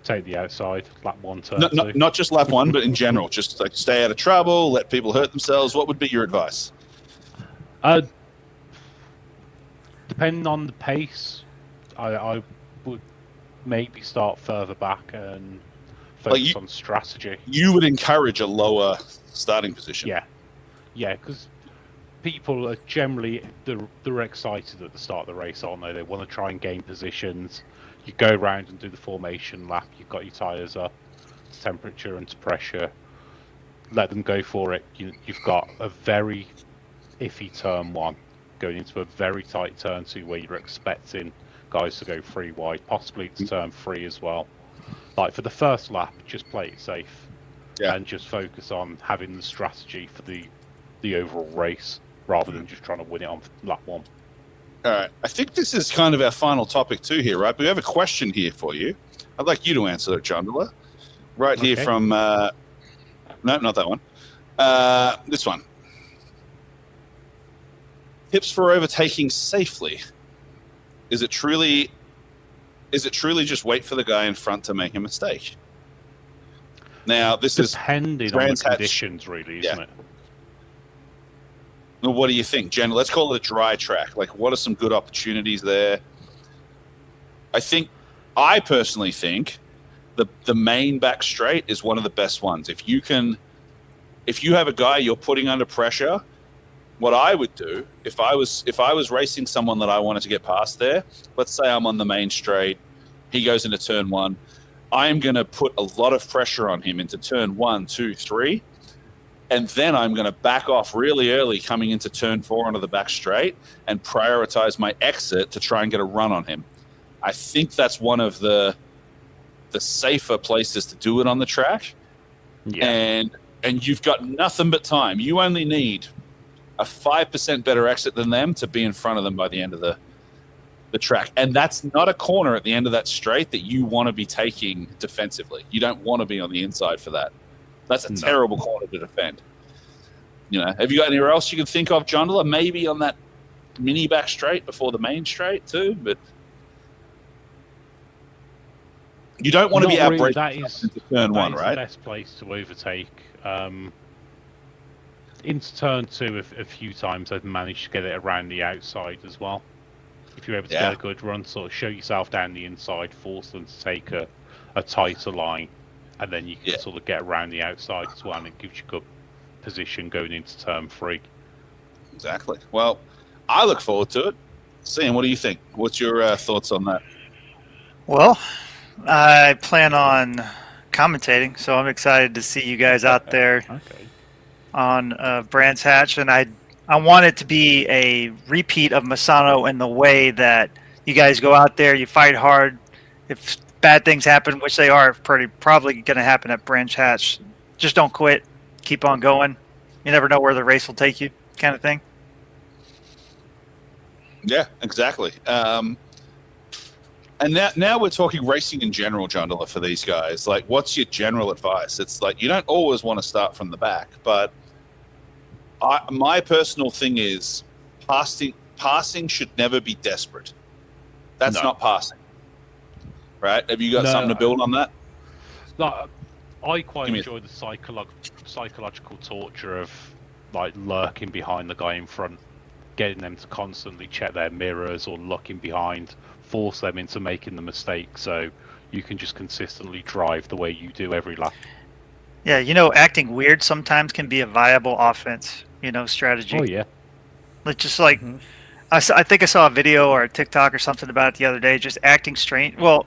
Speaker 6: Take the outside, lap 1, turn 2.
Speaker 3: Not just lap 1, but in general. Just like stay out of trouble, let people hurt themselves. What would be your advice?
Speaker 6: Depending on the pace, I would maybe start further back and focus on strategy.
Speaker 3: You would encourage a lower starting position.
Speaker 6: Yeah, because people are generally they're excited at the start of the race, aren't they? They want to try and gain positions. You go around and do the formation lap. You've got your tyres up, temperature and pressure. Let them go for it. You've got a very iffy turn 1 going into a very tight turn 2 where you're expecting guys to go 3 wide, possibly to turn 3 as well. Like, for the first lap, just play it safe and just focus on having the strategy for the overall race rather than just trying to win it on lap 1.
Speaker 3: All right. I think this is kind of our final topic too here, right? We have a question here for you. I'd like you to answer it, Chandler. Right here from... no, not that one. This one. Tips for overtaking safely. Is it truly just wait for the guy in front to make a mistake? Now, this is...
Speaker 6: Depending on the conditions, really, isn't it?
Speaker 3: Well, what do you think, Jen? Let's call it a dry track. Like, what are some good opportunities there? I personally think the main back straight is one of the best ones. If you have a guy you're putting under pressure, what I would do if I was racing someone that I wanted to get past there, let's say I'm on the main straight, he goes into turn 1, I am going to put a lot of pressure on him into turn 1, 2, 3. And then I'm going to back off really early coming into turn 4 onto the back straight and prioritize my exit to try and get a run on him. I think that's one of the safer places to do it on the track. Yeah. And you've got nothing but time. You only need a 5% better exit than them to be in front of them by the end of the track. And that's not a corner at the end of that straight that you want to be taking defensively. You don't want to be on the inside for that. That's a terrible corner to defend. You know, have you got anywhere else you can think of, John? Maybe on that mini back straight before the main straight too, but you don't want to be outbraking into turn 1, right?
Speaker 6: The best place to overtake. Into turn 2, a few times I've managed to get it around the outside as well. If you're able to get a good run, sort of show yourself down the inside, force them to take a tighter line. And then you can sort of get around the outside as well, and it gives you good position going into turn 3.
Speaker 3: Exactly. Well, I look forward to it. Sam, what do you think? What's your thoughts on that?
Speaker 8: Well, I plan on commentating, so I'm excited to see you guys out there
Speaker 6: Okay.
Speaker 8: on Brands Hatch, and I want it to be a repeat of Masano in the way that you guys go out there, you fight hard. If bad things happen, which they are probably going to happen at Brands Hatch, just don't quit. Keep on going. You never know where the race will take you, kind of thing.
Speaker 3: Yeah, exactly. And now we're talking racing in general, John Diller, for these guys. Like, what's your general advice? It's like you don't always want to start from the back, but my personal thing is passing should never be desperate. That's not passing. Right? Have you got something to build on that?
Speaker 6: No, I quite enjoy the psychological torture of like lurking behind the guy in front, getting them to constantly check their mirrors or looking behind, force them into making the mistake so you can just consistently drive the way you do every lap.
Speaker 8: Yeah, acting weird sometimes can be a viable offense, strategy.
Speaker 6: Oh, yeah.
Speaker 8: Like, just like, I think I saw a video or a TikTok or something about it the other day, just acting strange. Well,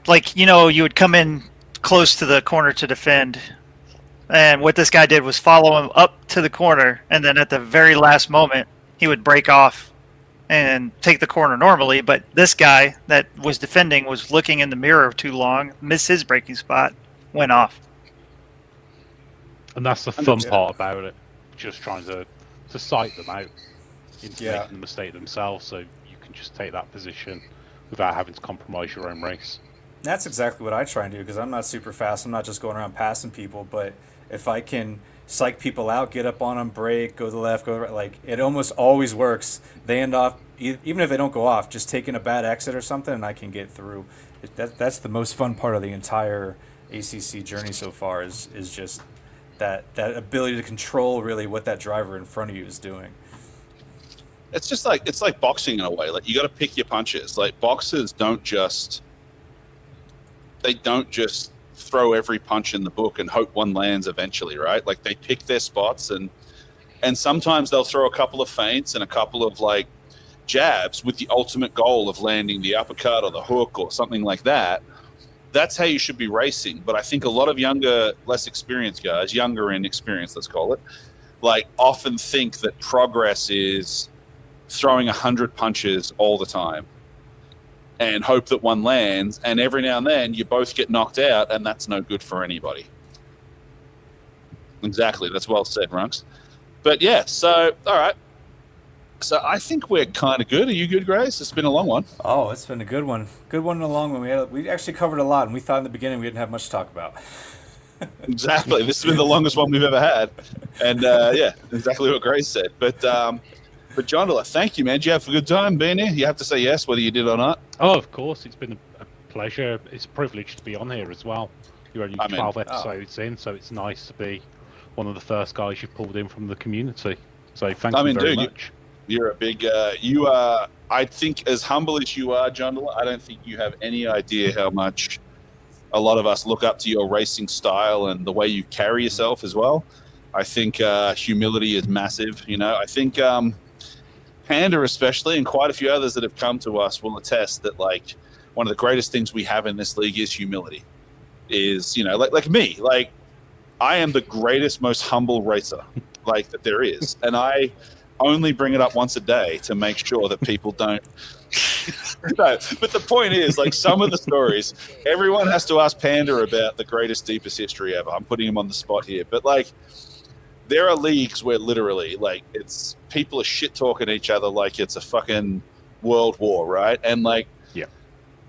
Speaker 8: like, you would come in close to the corner to defend, and what this guy did was follow him up to the corner, and then at the very last moment, he would break off and take the corner normally, but this guy that was defending was looking in the mirror too long, missed his braking spot, went off.
Speaker 6: And that's the fun part about it, just trying to sight them out into making the mistake themselves, so you can just take that position without having to compromise your own race.
Speaker 4: That's exactly what I try and do, because I'm not super fast. I'm not just going around passing people, but if I can psych people out, get up on them, brake, go to the left, go to the right, like, it almost always works. They end off, even if they don't go off, just taking a bad exit or something, and I can get through. That's the most fun part of the entire ACC journey so far, is just that ability to control really what that driver in front of you is doing.
Speaker 3: It's like boxing in a way. Like, you got to pick your punches. Like, boxers don't just throw every punch in the book and hope one lands eventually, right? Like, they pick their spots, and sometimes they'll throw a couple of feints and a couple of like jabs with the ultimate goal of landing the uppercut or the hook or something like that. That's how you should be racing. But I think a lot of younger, less experienced guys, younger in experience, let's call it, like, often think that progress is throwing 100 punches all the time and hope that one lands, and every now and then you both get knocked out, and that's no good for anybody. Exactly. That's well said, Runks. But yeah, so, all right. So I think we're kind of good. Are you good, Grace? It's been a long one.
Speaker 4: Oh, it's been a good one. Good one and a long one. We actually covered a lot, and we thought in the beginning we didn't have much to talk about.
Speaker 3: Exactly. This has been the longest one we've ever had. And yeah, exactly what Grace said. But John Diller, thank you, man. Did you have a good time being here? You have to say yes, whether you did or not.
Speaker 6: Oh, of course. It's been a pleasure. It's a privilege to be on here as well. You're only 12 episodes in, so it's nice to be one of the first guys you pulled in from the community. So thank you very much.
Speaker 3: You're a big, you are, I think, as humble as you are, John Diller, I don't think you have any idea how much a lot of us look up to your racing style and the way you carry yourself as well. I think humility is massive. I think Panda especially, and quite a few others that have come to us, will attest that, like, one of the greatest things we have in this league is humility. Is, like me, like, I am the greatest, most humble racer, like, that there is. And I only bring it up once a day to make sure that people don't. No, but the point is, like, some of the stories, everyone has to ask Panda about the greatest, deepest history ever. I'm putting him on the spot here. But, like, there are leagues where literally, like, it's people are shit talking each other like it's a fucking world war, right? And, like,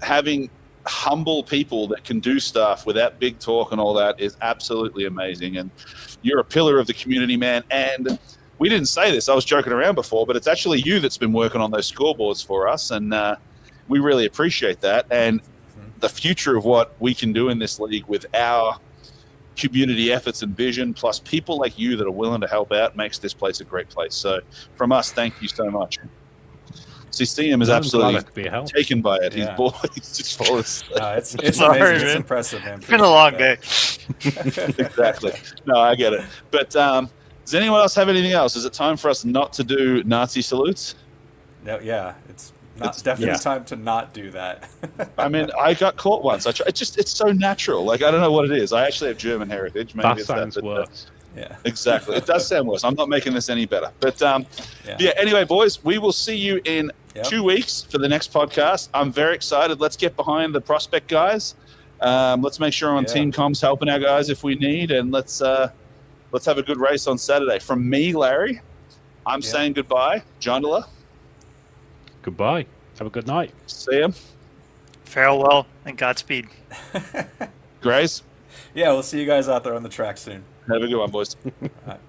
Speaker 3: having humble people that can do stuff without big talk and all that is absolutely amazing. And you're a pillar of the community, man. And we didn't say this, I was joking around before, but it's actually you that's been working on those scoreboards for us, and we really appreciate that. And the future of what we can do in this league with our community efforts and vision, plus people like you that are willing to help out, makes this place a great place. So from us, thank you so much. See, Sime is absolutely taken by it.
Speaker 4: Yeah.
Speaker 3: He's just full of stuff.
Speaker 4: It's
Speaker 8: Sorry,
Speaker 4: amazing.
Speaker 8: man.
Speaker 4: It's impressive, man.
Speaker 8: It's been a long day.
Speaker 3: Exactly. No, I get it. But does anyone else have anything else? Is it time for us not to do Nazi salutes?
Speaker 4: No, yeah, it's Definitely time to not do that.
Speaker 3: I mean, I got caught once. It's so natural. Like, I don't know what it is. I actually have German heritage. Maybe
Speaker 6: That
Speaker 3: it's
Speaker 6: sounds
Speaker 3: but,
Speaker 6: worse.
Speaker 4: Yeah.
Speaker 3: Exactly. It does sound worse. I'm not making this any better. But anyway, boys, we will see you in 2 weeks for the next podcast. I'm very excited. Let's get behind the prospect guys. Let's make sure on Team Comms helping our guys if we need, and let's have a good race on Saturday. From me, Larry, I'm saying goodbye. Jondula.
Speaker 6: Goodbye. Have a good night.
Speaker 3: See ya.
Speaker 8: Farewell and Godspeed.
Speaker 3: Grace.
Speaker 4: Yeah, we'll see you guys out there on the track soon.
Speaker 3: Have a good one, boys.
Speaker 4: All right.